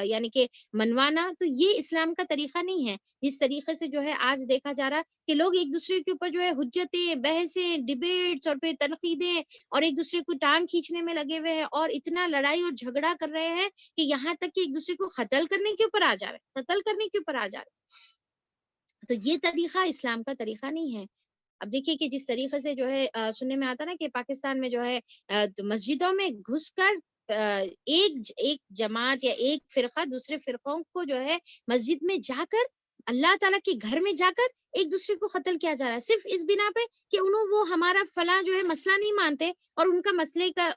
یعنی کہ منوانا، تو یہ اسلام کا طریقہ نہیں ہے. جس طریقے سے جو ہے آج دیکھا جا رہا کہ لوگ ایک دوسرے کے اوپر جو ہے حجتیں، بحثیں، ڈبیٹس اور پھر تنقیدیں اور ایک دوسرے کو ٹانگ کھینچنے میں لگے ہوئے ہیں، اور اتنا لڑائی اور جھگڑا کر رہے ہیں کہ یہاں تک کہ ایک دوسرے کو قتل کرنے کے اوپر آ جا رہے، قتل کرنے کے اوپر آ جا رہے. تو یہ طریقہ اسلام کا طریقہ نہیں ہے. اب دیکھیے کہ جس طریقے سے جو ہے سننے میں آتا نا کہ پاکستان میں جو ہے مسجدوں میں گھس کر ایک جماعت یا ایک فرقہ دوسرے فرقوں کو جو ہے مسجد میں جا کر، اللہ تعالیٰ کے گھر میں جا کر ایک دوسرے کو قتل کیا جا رہا ہے، صرف اس بنا پہ کہ وہ ہمارا فلاں جو ہے مسئلہ نہیں مانتے، اور ان کا مسئلے کا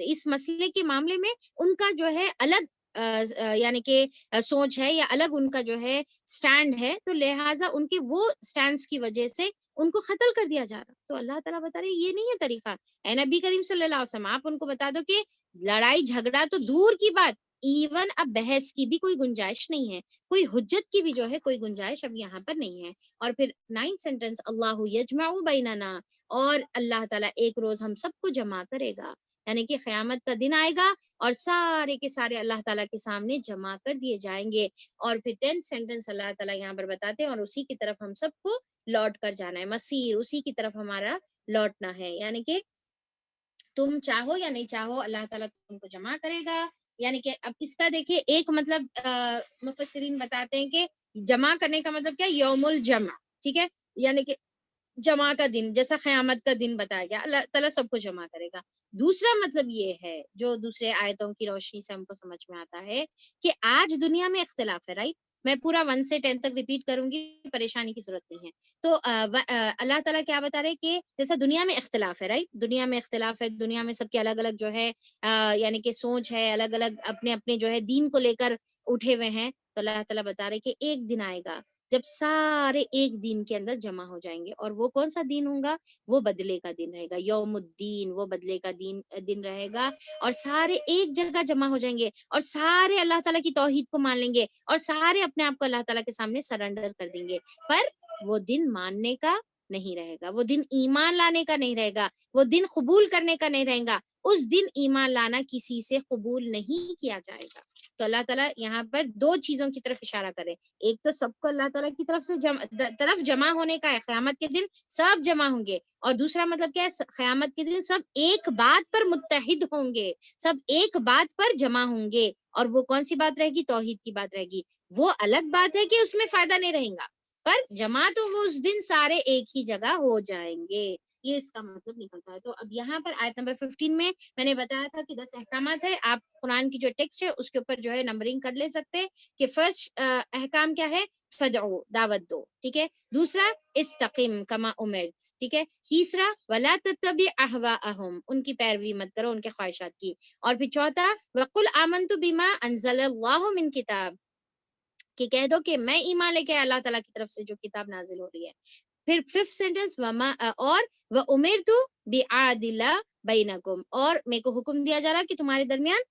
اس مسئلے کے معاملے میں ان کا جو ہے الگ یعنی کہ سوچ ہے، یا الگ ان کا جو ہے سٹینڈ ہے، تو لہٰذا ان کے وہ سٹینڈز کی وجہ سے ان کو قتل کر دیا جا رہا. تو اللہ تعالیٰ بتا رہے یہ نہیں ہے طریقہ. اے نبی کریم صلی اللہ علیہ وسلم، آپ ان کو بتا دو کہ لڑائی جھگڑا تو دور کی بات، ایون اب بحث کی بھی کوئی گنجائش نہیں ہے، کوئی حجت کی بھی جو ہے کوئی گنجائش اب یہاں پر نہیں ہے. اور پھر 9 سینٹنس، اللہ یجمع بیننا، اور اللہ تعالیٰ ایک روز ہم سب کو جمع کرے گا. یعنی کہ قیامت کا دن آئے گا اور سارے کے سارے اللہ تعالیٰ کے سامنے جمع کر دیے جائیں گے. اور پھر 10 سینٹنس اللہ تعالیٰ یہاں پر بتاتے ہیں، اور اسی کی طرف ہم سب کو لوٹ کر جانا ہے، مسیر اسی کی طرف ہمارا لوٹنا ہے. یعنی کہ تم چاہو یا نہیں چاہو اللہ تعالیٰ تم کو جمع کرے گا. یعنی کہ اب اس کا دیکھیں ایک مطلب مفسرین بتاتے ہیں کہ جمع کرنے کا مطلب کیا، یوم الجمع، ٹھیک ہے، یعنی کہ جمع کا دن، جیسا قیامت کا دن بتایا گیا اللہ تعالیٰ سب کو جمع کرے گا. دوسرا مطلب یہ ہے جو دوسرے آیتوں کی روشنی سے ہم کو سمجھ میں آتا ہے کہ آج دنیا میں اختلاف ہے، رائٹ. میں پورا 1 سے 10 تک ریپیٹ کروں گی، پریشانی کی ضرورت نہیں ہے. تو اللہ تعالیٰ کیا بتا رہے کہ جیسا دنیا میں اختلاف ہے، رائٹ، دنیا میں اختلاف ہے، دنیا میں سب کے الگ الگ جو ہے یعنی کہ سوچ ہے، الگ الگ اپنے اپنے جو ہے دین کو لے کر اٹھے ہوئے ہیں. تو اللہ تعالیٰ بتا رہے کہ ایک دن آئے گا جب سارے ایک دین کے اندر جمع ہو جائیں گے. اور وہ کون سا دین ہوگا؟ وہ بدلے کا دن رہے گا، یوم الدین، وہ بدلے کا دن رہے گا. اور سارے ایک جگہ جمع ہو جائیں گے، اور سارے اللہ تعالیٰ کی توحید کو مان لیں گے، اور سارے اپنے آپ کو اللہ تعالیٰ کے سامنے سرنڈر کر دیں گے. پر وہ دن ماننے کا نہیں رہے گا، وہ دن ایمان لانے کا نہیں رہے گا، وہ دن قبول کرنے کا نہیں رہے گا. اس دن ایمان لانا کسی سے قبول نہیں کیا جائے گا. تو اللہ تعالیٰ یہاں پر دو چیزوں کی طرف اشارہ کرے. ایک تو سب کو اللہ تعالیٰ کی طرف سے جمع ہونے کا ہے، قیامت کے دن سب جمع ہوں گے. اور دوسرا مطلب کیا ہے، قیامت کے دن سب ایک بات پر متحد ہوں گے، سب ایک بات پر جمع ہوں گے. اور وہ کون سی بات رہے گی؟ توحید کی بات رہے گی. وہ الگ بات ہے کہ اس میں فائدہ نہیں رہے گا، پر جمع تو وہ اس دن سارے ایک ہی جگہ ہو جائیں گے. یہ اس کا مطلب نکلتا ہے. تو اب یہاں پر آیت نمبر 15 میں نے بتایا تھا کہ 10 احکامات ہے. آپ قرآن کی جو ٹیکسٹ ہے اس کے اوپر جو ہے نمبرنگ کر لے سکتے کہ فرسٹ احکام کیا ہے؟ فدعو، دعوت دو، ٹھیک ہے. دوسرا استقم کما امرت، ٹھیک ہے. تیسرا ولا تتبع اہواءہم، ان کی پیروی مت کرو، ان کے خواہشات کی. اور پھر چوتھا وقل آمنت بما انزل اللہ من کتاب، کہ کہہ دو کہ میں ایمان لے کے اللہ تعالیٰ کی طرف سے جو کتاب نازل ہو رہی ہے. پھر ففتھ سینٹنس اور وَأُمِرْتُ بِعَادِلَ بَيْنَكُمْ، اور میرے کو حکم دیا جا رہا کہ تمہارے درمیان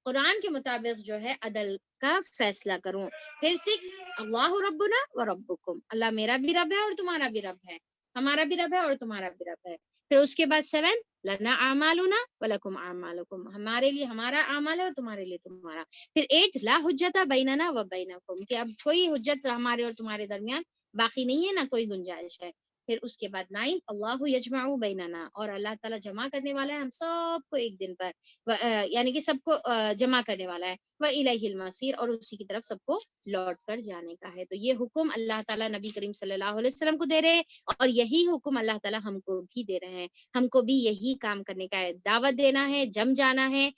قرآن کے مطابق جو ہے عدل کا فیصلہ کروں. پھر 6 اللہ ربنا و ربکم، اللہ میرا بھی رب ہے اور تمہارا بھی رب ہے، ہمارا بھی رب ہے اور تمہارا بھی رب ہے. پھر اس کے بعد 7 لنا اعمالنا ولکم اعمالکم، ہمارے لیے ہمارا اعمال ہے اور تمہارے لیے تمہارا. پھر 8 لا حجت بیننا و بینکم، کہ اب کوئی حجت ہمارے اور تمہارے درمیان باقی نہیں ہے، نہ کوئی گنجائش ہے. پھر اس کے بعد 9 اللہ یجمع بیننا، اور اللہ تعالیٰ جمع کرنے والا ہے ہم سب کو ایک دن پر، یعنی کہ سب کو جمع کرنے والا ہے. وَإِلَيْهِ الْمَصِيرُ، اور اسی کی طرف سب کو لوٹ کر جانے کا ہے. تو یہ حکم اللہ تعالیٰ نبی کریم صلی اللہ علیہ وسلم کو دے رہے ہیں، اور یہی حکم اللہ تعالیٰ ہم کو بھی دے رہے ہیں. ہم کو بھی یہی کام کرنے کا ہے، دعوت دینا ہے، جم جانا ہے،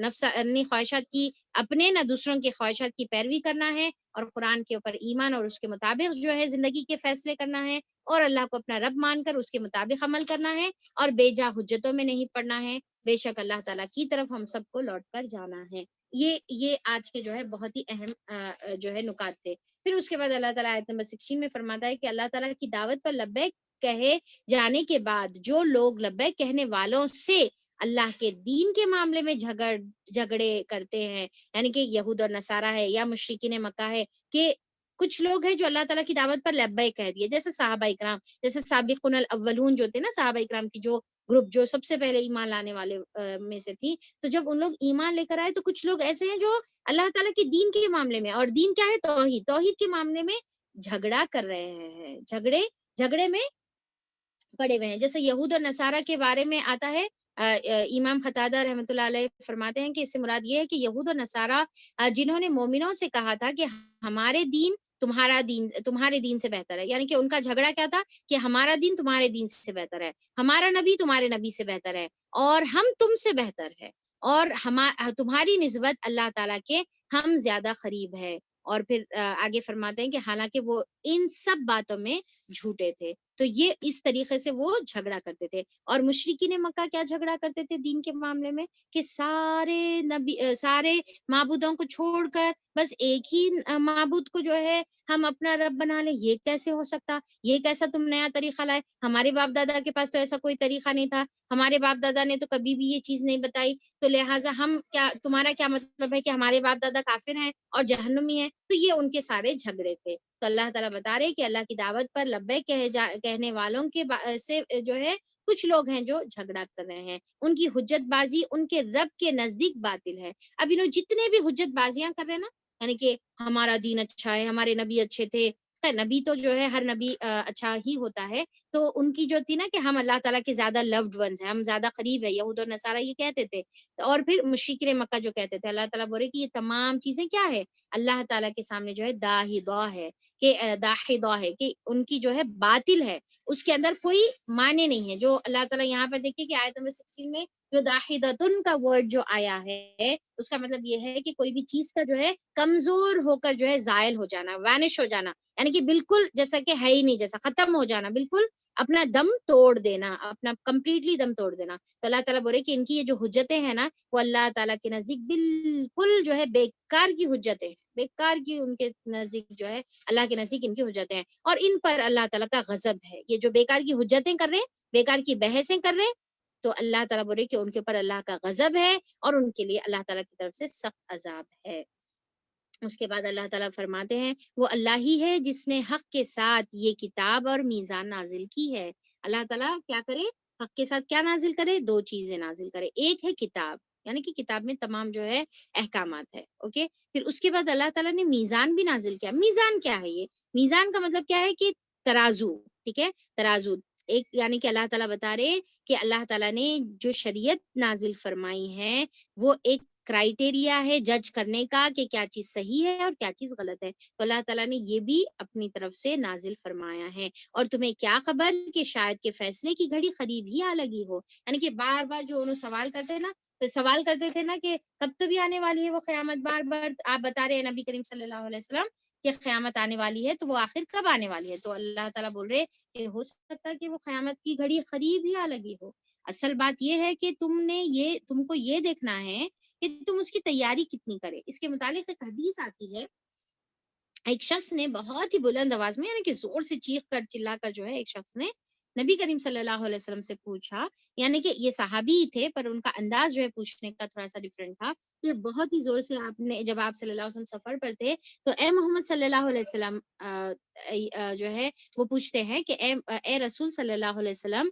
نفسانی خواہشات کی اپنے نہ دوسروں کی خواہشات کی پیروی کرنا ہے، اور قرآن کے اوپر ایمان اور اس کے مطابق جو ہے زندگی کے فیصلے کرنا ہے، اور اللہ کو اپنا رب مان کر اس کے مطابق عمل کرنا ہے، اور بے جا حجتوں میں نہیں پڑنا ہے. بے شک اللہ تعالیٰ کی طرف ہم سب کو لوٹ کر جانا ہے. یہ آج کے جو ہے بہت ہی اہم جو ہے نکات تھے. پھر اس کے بعد اللہ تعالیٰ آیت نمبر 16 میں فرماتا ہے کہ اللہ تعالیٰ کی دعوت پر لبیک کہے جانے کے بعد جو لوگ لبیک کہنے والوں سے اللہ کے دین کے معاملے میں جھگڑے کرتے ہیں، یعنی کہ یہود اور نصارہ ہے یا مشرکین مکہ ہے، کہ کچھ لوگ ہیں جو اللہ تعالیٰ کی دعوت پر لبیک کہہ دیے، جیسے صحابہ اکرام، جیسے سابقون الاولون جو تھے نا، صحابہ اکرام کی جو گروپ جو سب سے پہلے ایمان لانے والے میں سے تھی. تو جب ان لوگ ایمان لے کر آئے تو کچھ لوگ ایسے ہیں جو اللہ تعالیٰ کے دین کے معاملے میں، اور دین کیا ہے؟ توحید کے معاملے میں جھگڑا کر رہے ہیں، جھگڑے میں پڑے ہوئے ہیں. جیسے یہود اور نصارہ کے بارے میں آتا ہے، امام قتادہ رحمۃ اللہ علیہ فرماتے ہیں کہ اس سے مراد یہ ہے کہ یہود اور نصارہ جنہوں نے مومنوں سے کہا تھا کہ ہمارے دین تمہارے دین سے بہتر ہے، یعنی کہ ان کا جھگڑا کیا تھا کہ ہمارا دین تمہارے دین سے بہتر ہے، ہمارا نبی تمہارے نبی سے بہتر ہے، اور ہم تم سے بہتر ہے، اور تمہاری نسبت اللہ تعالیٰ کے ہم زیادہ قریب ہے. اور پھر آگے فرماتے ہیں کہ حالانکہ وہ ان سب باتوں میں جھوٹے تھے. تو یہ اس طریقے سے وہ جھگڑا کرتے تھے. اور مشرکین مکہ کیا جھگڑا کرتے تھے دین کے معاملے میں؟ کہ سارے معبودوں کو چھوڑ کر بس ایک ہی معبود کو جو ہے ہم اپنا رب بنا لیں. یہ کیسے ہو سکتا؟ یہ کیسا تم نیا طریقہ لائے؟ ہمارے باپ دادا کے پاس تو ایسا کوئی طریقہ نہیں تھا، ہمارے باپ دادا نے تو کبھی بھی یہ چیز نہیں بتائی، تو لہٰذا تمہارا کیا مطلب ہے کہ ہمارے باپ دادا کافر ہیں اور جہنمی ہیں؟ تو یہ ان کے سارے جھگڑے تھے. تو اللہ تعالیٰ بتا رہے کہ اللہ کی دعوت پر لبیک کہنے والوں کے سے جو ہے کچھ لوگ ہیں جو جھگڑا کر رہے ہیں. ان کی حجت بازی ان کے رب کے نزدیک باطل ہے. اب انہوں جتنے بھی حجت بازیاں کر رہے ہیں نا، یعنی کہ ہمارا دین اچھا ہے، ہمارے نبی اچھے تھے، نبی تو جو ہے ہر نبی اچھا ہی ہوتا ہے. تو ان کی جو تھی نا کہ ہم اللہ تعالیٰ کے زیادہ لوڈ ونز ہیں، ہم زیادہ قریب ہے، یہود اور نصارہ یہ کہتے تھے. اور پھر مشرکین مکہ جو کہتے تھے، اللہ تعالیٰ بول رہے کہ یہ تمام چیزیں کیا ہے؟ اللہ تعالیٰ کے سامنے جو ہے داہدہ ہے، کہ ان کی جو ہے باطل ہے، اس کے اندر کوئی معنی نہیں ہے. جو اللہ تعالیٰ یہاں پر دیکھیے کہ آیت نمبر 16 میں جو داحدتن کا ورڈ جو آیا ہے، اس کا مطلب یہ ہے کہ کوئی بھی چیز کا جو ہے کمزور ہو کر جو ہے زائل ہو جانا، وینش ہو جانا، یعنی کہ بالکل جیسا کہ ہے ہی نہیں، جیسا ختم ہو جانا، بالکل اپنا دم توڑ دینا، اپنا کمپلیٹلی دم توڑ دینا. تو اللہ تعالیٰ بولے کہ ان کی یہ جو حجتیں ہیں نا، وہ اللہ تعالیٰ کے نزدیک بالکل جو ہے بیکار کی حجتیں ہیں، بیکار کی ان کے نزدیک جو ہے اللہ کے نزدیک ان کی حجتیں ہیں، اور ان پر اللہ تعالیٰ کا غضب ہے. یہ جو بیکار کی حجتیں کر رہے ہیں، بیکار کی بحثیں کر رہے ہیں، تو اللہ تعالیٰ بولے کہ ان کے اوپر اللہ کا غضب ہے، اور ان کے لیے اللہ تعالیٰ کی طرف سے سخت عذاب ہے. اس کے بعد اللہ تعالیٰ فرماتے ہیں وہ اللہ ہی ہے جس نے حق کے ساتھ یہ کتاب اور میزان نازل کی ہے. اللہ تعالیٰ کیا کرے؟ حق کے ساتھ کیا نازل کرے؟ دو چیزیں نازل کرے. ایک ہے کتاب، یعنی کہ کتاب میں تمام جو ہے احکامات ہے. اوکے, پھر اس کے بعد اللہ تعالیٰ نے میزان بھی نازل کیا. میزان کیا ہے؟ یہ میزان کا مطلب کیا ہے کہ ترازو. ٹھیک ہے, ترازو ایک, یعنی کہ اللہ تعالیٰ بتا رہے کہ اللہ تعالیٰ نے جو شریعت نازل فرمائی ہے وہ ایک کرائٹیریا ہے جج کرنے کا کہ کیا چیز صحیح ہے اور کیا چیز غلط ہے. تو اللہ تعالیٰ نے یہ بھی اپنی طرف سے نازل فرمایا ہے. اور تمہیں کیا خبر کہ شاید کہ فیصلے کی گھڑی قریب ہی آ لگی ہو. یعنی کہ بار بار جو انہوں سوال کرتے ہیں نا, تو سوال کرتے تھے نا کہ کب تو بھی آنے والی ہے وہ قیامت. بار بار آپ بتا رہے ہیں نبی کریم صلی اللہ علیہ وسلم کہ قیامت آنے والی ہے, تو وہ آخر کب آنے والی ہے؟ تو اللہ تعالیٰ بول رہے کہ ہو سکتا ہے کہ وہ قیامت کی گھڑی قریب ہی آ لگی ہو. اصل بات یہ ہے کہ تم کو یہ دیکھنا ہے کہ تم اس کی تیاری کتنی کرے. اس کے متعلق ایک حدیث آتی ہے, ایک شخص نے بہت ہی بلند آواز میں, یعنی کہ زور سے چیخ کر چلا کر جو ہے ایک شخص نے نبی کریم صلی اللہ علیہ وسلم سے پوچھا. یعنی کہ یہ صحابی ہی تھے پر ان کا انداز جو ہے پوچھنے کا تھوڑا سا ڈفرینٹ تھا. یہ بہت ہی زور سے آپ نے, جب آپ صلی اللہ علیہ وسلم سفر پر تھے تو اے محمد صلی اللہ علیہ وسلم جو ہے وہ پوچھتے ہیں کہ اے رسول صلی اللہ علیہ وسلم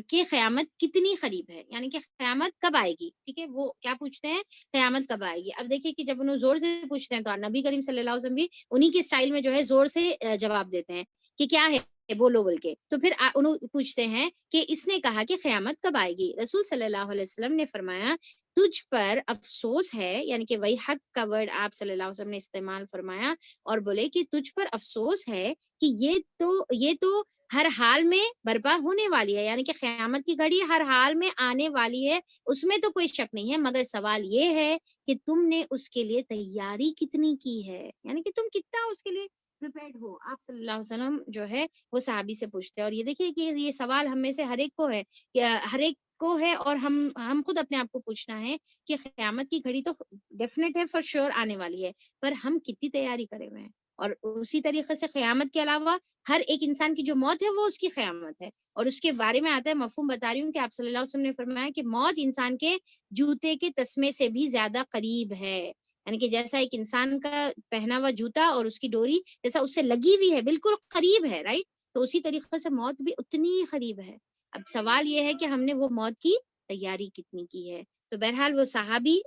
کہ قیامت کتنی قریب ہے, یعنی کہ قیامت کب آئے گی. ٹھیک ہے, وہ کیا پوچھتے ہیں, قیامت کب آئے گی. اب دیکھیں کہ جب انہوں زور سے پوچھتے ہیں تو نبی کریم صلی اللہ علیہ وسلم بھی انہی کے سٹائل میں جو ہے زور سے جواب دیتے ہیں کہ کیا ہے بولو بول کے. تو پھر انہوں پوچھتے ہیں کہ اس نے کہا کہ قیامت کب آئے گی. رسول صلی اللہ علیہ وسلم نے فرمایا تجھ پر افسوس ہے, یعنی کہ وہی حق کا ورڈ آپ صلی اللہ علیہ وسلم نے استعمال فرمایا اور بولے کہ تجھ پر افسوس ہے کہ یہ تو ہر حال میں برپا ہونے والی ہے, یعنی کہ قیامت کی گھڑی ہر حال میں آنے والی ہے, اس میں تو کوئی شک نہیں ہے. مگر سوال یہ ہے کہ تم نے اس کے لیے تیاری کتنی کی ہے, یعنی کہ تم کتنا اس کے لیے پریپیئرڈ ہو. آپ صلی اللہ علیہ وسلم جو ہے وہ صحابی سے پوچھتے ہیں. اور یہ دیکھیے کہ یہ سوال ہم میں سے ہر ایک کو ہے, ہر ایک کو ہے, اور ہم خود اپنے آپ کو پوچھنا ہے کہ قیامت کی گھڑی تو ڈیفینیٹ ہے, فار شیور آنے والی ہے, پر ہم کتنی تیاری کرے ہوئے ہیں. اور اسی طریقے سے قیامت کے علاوہ ہر ایک انسان کی جو موت ہے وہ اس کی قیامت ہے. اور اس کے بارے میں آتا ہے مفہوم, بتا رہی ہوں کہ آپ صلی اللہ علیہ وسلم نے فرمایا کہ موت انسان کے جوتے کے تسمے سے بھی زیادہ قریب ہے. یعنی کہ جیسا ایک انسان کا پہنا ہوا جوتا اور اس کی ڈوری جیسا اس سے لگی ہوئی ہے, بالکل قریب ہے, رائٹ, تو اسی طریقے سے موت بھی اتنی ہی قریب ہے. اب سوال یہ ہے کہ ہم نے وہ موت کی تیاری کتنی کی ہے. تو بہرحال وہ صحابی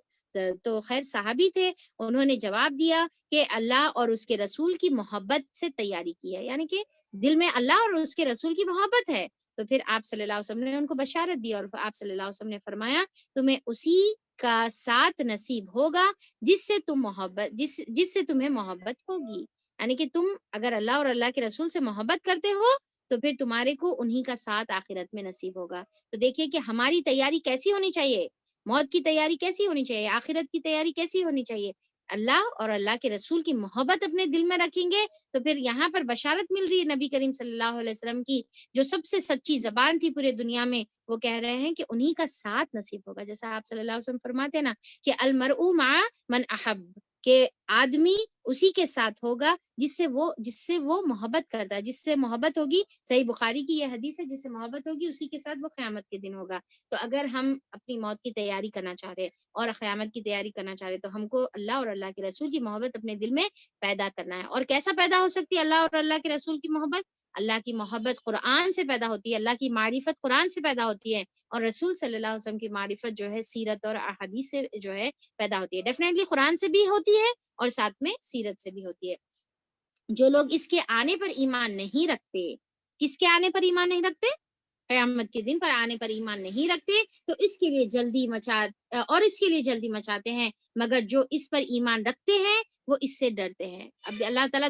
تو خیر صحابی تھے, انہوں نے جواب دیا کہ اللہ اور اس کے رسول کی محبت سے تیاری کی ہے, یعنی کہ دل میں اللہ اور اس کے رسول کی محبت ہے. تو پھر آپ صلی اللہ علیہ وسلم نے ان کو بشارت دی, اور آپ صلی اللہ علیہ وسلم نے فرمایا تمہیں اسی کا ساتھ نصیب ہوگا جس سے تمہیں محبت ہوگی. یعنی کہ تم اگر اللہ اور اللہ کے رسول سے محبت کرتے ہو تو پھر تمہارے کو انہی کا ساتھ آخرت میں نصیب ہوگا. تو دیکھیے کہ ہماری تیاری کیسی ہونی چاہیے, موت کی تیاری کیسی ہونی چاہیے, آخرت کی تیاری کیسی ہونی چاہیے. اللہ اور اللہ کے رسول کی محبت اپنے دل میں رکھیں گے تو پھر یہاں پر بشارت مل رہی ہے نبی کریم صلی اللہ علیہ وسلم کی, جو سب سے سچی زبان تھی پورے دنیا میں, وہ کہہ رہے ہیں کہ انہی کا ساتھ نصیب ہوگا. جیسا آپ صلی اللہ علیہ وسلم فرماتے ہیں نا کہ المرء مع من احب, کہ آدمی اسی کے ساتھ ہوگا جس سے وہ محبت کرتا ہے, جس سے محبت ہوگی. صحیح بخاری کی یہ حدیث ہے, جس سے محبت ہوگی اسی کے ساتھ وہ قیامت کے دن ہوگا. تو اگر ہم اپنی موت کی تیاری کرنا چاہ رہے اور قیامت کی تیاری کرنا چاہ رہے تو ہم کو اللہ اور اللہ کے رسول کی محبت اپنے دل میں پیدا کرنا ہے. اور کیسا پیدا ہو سکتی ہے اللہ اور اللہ کے رسول کی محبت؟ اللہ کی محبت قرآن سے پیدا ہوتی ہے, اللہ کی معرفت قرآن سے پیدا ہوتی ہے, اور رسول صلی اللہ علیہ وسلم کی معرفت جو ہے سیرت اور احادیث سے جو ہے پیدا ہوتی ہے. ڈیفینیٹلی قرآن سے بھی ہوتی ہے اور ساتھ میں سیرت سے بھی ہوتی ہے. جو لوگ اس کے آنے پر ایمان نہیں رکھتے, کس کے آنے پر ایمان نہیں رکھتے؟ قیامت کے دن پر آنے پر ایمان نہیں رکھتے, تو اس کے لیے جلدی مچاتے ہیں, مگر جو اس پر ایمان رکھتے ہیں وہ اس سے ڈرتے ہیں. اب اللہ تعالیٰ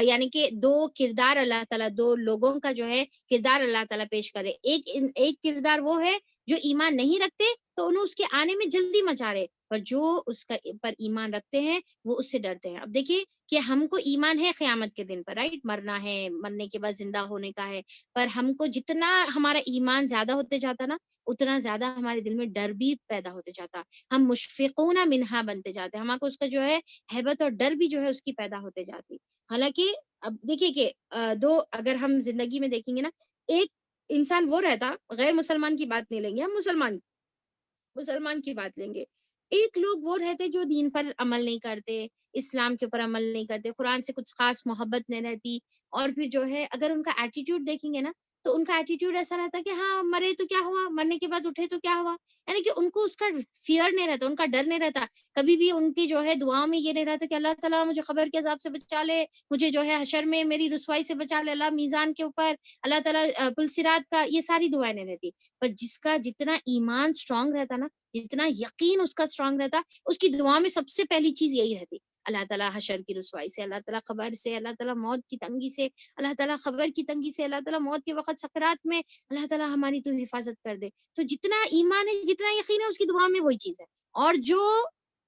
یعنی کہ دو کردار اللہ تعالیٰ, دو لوگوں کا جو ہے کردار اللہ تعالیٰ پیش کرے. ایک کردار وہ ہے جو ایمان نہیں رکھتے تو انہوں اس کے آنے میں جلدی مچا رہے, پر جو اس کا پر ایمان رکھتے ہیں وہ اس سے ڈرتے ہیں. اب دیکھیے کہ ہم کو ایمان ہے قیامت کے دن پر, رائٹ, مرنا ہے, مرنے کے بعد زندہ ہونے کا ہے, پر ہم کو جتنا ہمارا ایمان زیادہ ہوتے جاتا نا اتنا زیادہ ہمارے دل میں ڈر بھی پیدا ہوتے جاتا, ہم مشفقون منہا بنتے جاتے, ہمارے کو اس کا جو ہے ہیبت اور ڈر بھی جو ہے اس کی پیدا ہوتے جاتی. حالانکہ اب دیکھیے کہ اگر ہم زندگی میں دیکھیں گے نا, ایک انسان وہ رہتا, غیر مسلمان کی بات نہیں لیں گے, ہم مسلمان کی بات لیں گے. ایک لوگ وہ رہتے جو دین پر عمل نہیں کرتے, اسلام کے اوپر عمل نہیں کرتے, قرآن سے کچھ خاص محبت نہیں رہتی, اور پھر جو ہے اگر ان کا ایٹیٹیوڈ دیکھیں گے نا تو ان کا ایٹیٹیوڈ ایسا رہتا ہے کہ ہاں مرے تو کیا ہوا, مرنے کے بعد اٹھے تو کیا ہوا. یعنی کہ ان کو اس کا فیئر نہیں رہتا, ان کا ڈر نہیں رہتا. کبھی بھی ان کی جو ہے دعاؤں میں یہ نہیں رہتا کہ اللہ تعالیٰ مجھے قبر کے عذاب سے بچا لے, مجھے جو ہے حشر میں میری رسوائی سے بچا لے, اللہ میزان کے اوپر اللہ تعالیٰ پل صراط کا, یہ ساری دعائیں نہیں رہتی. پر جس کا جتنا ایمان اسٹرانگ رہتا نا, جتنا یقین اس کا اسٹرانگ رہتا, اس کی دعا میں سب سے پہلی چیز یہی رہتی, اللہ تعالیٰ حشر کی رسوائی سے, اللہ تعالیٰ قبر سے, اللہ تعالیٰ موت کی تنگی سے, اللہ تعالیٰ خبر کی تنگی سے, اللہ تعالیٰ موت کے وقت سکرات میں اللہ تعالیٰ ہماری تو حفاظت کر دے. تو جتنا ایمان ہے, جتنا یقین ہے, اس کی دعا میں وہی چیز ہے. اور جو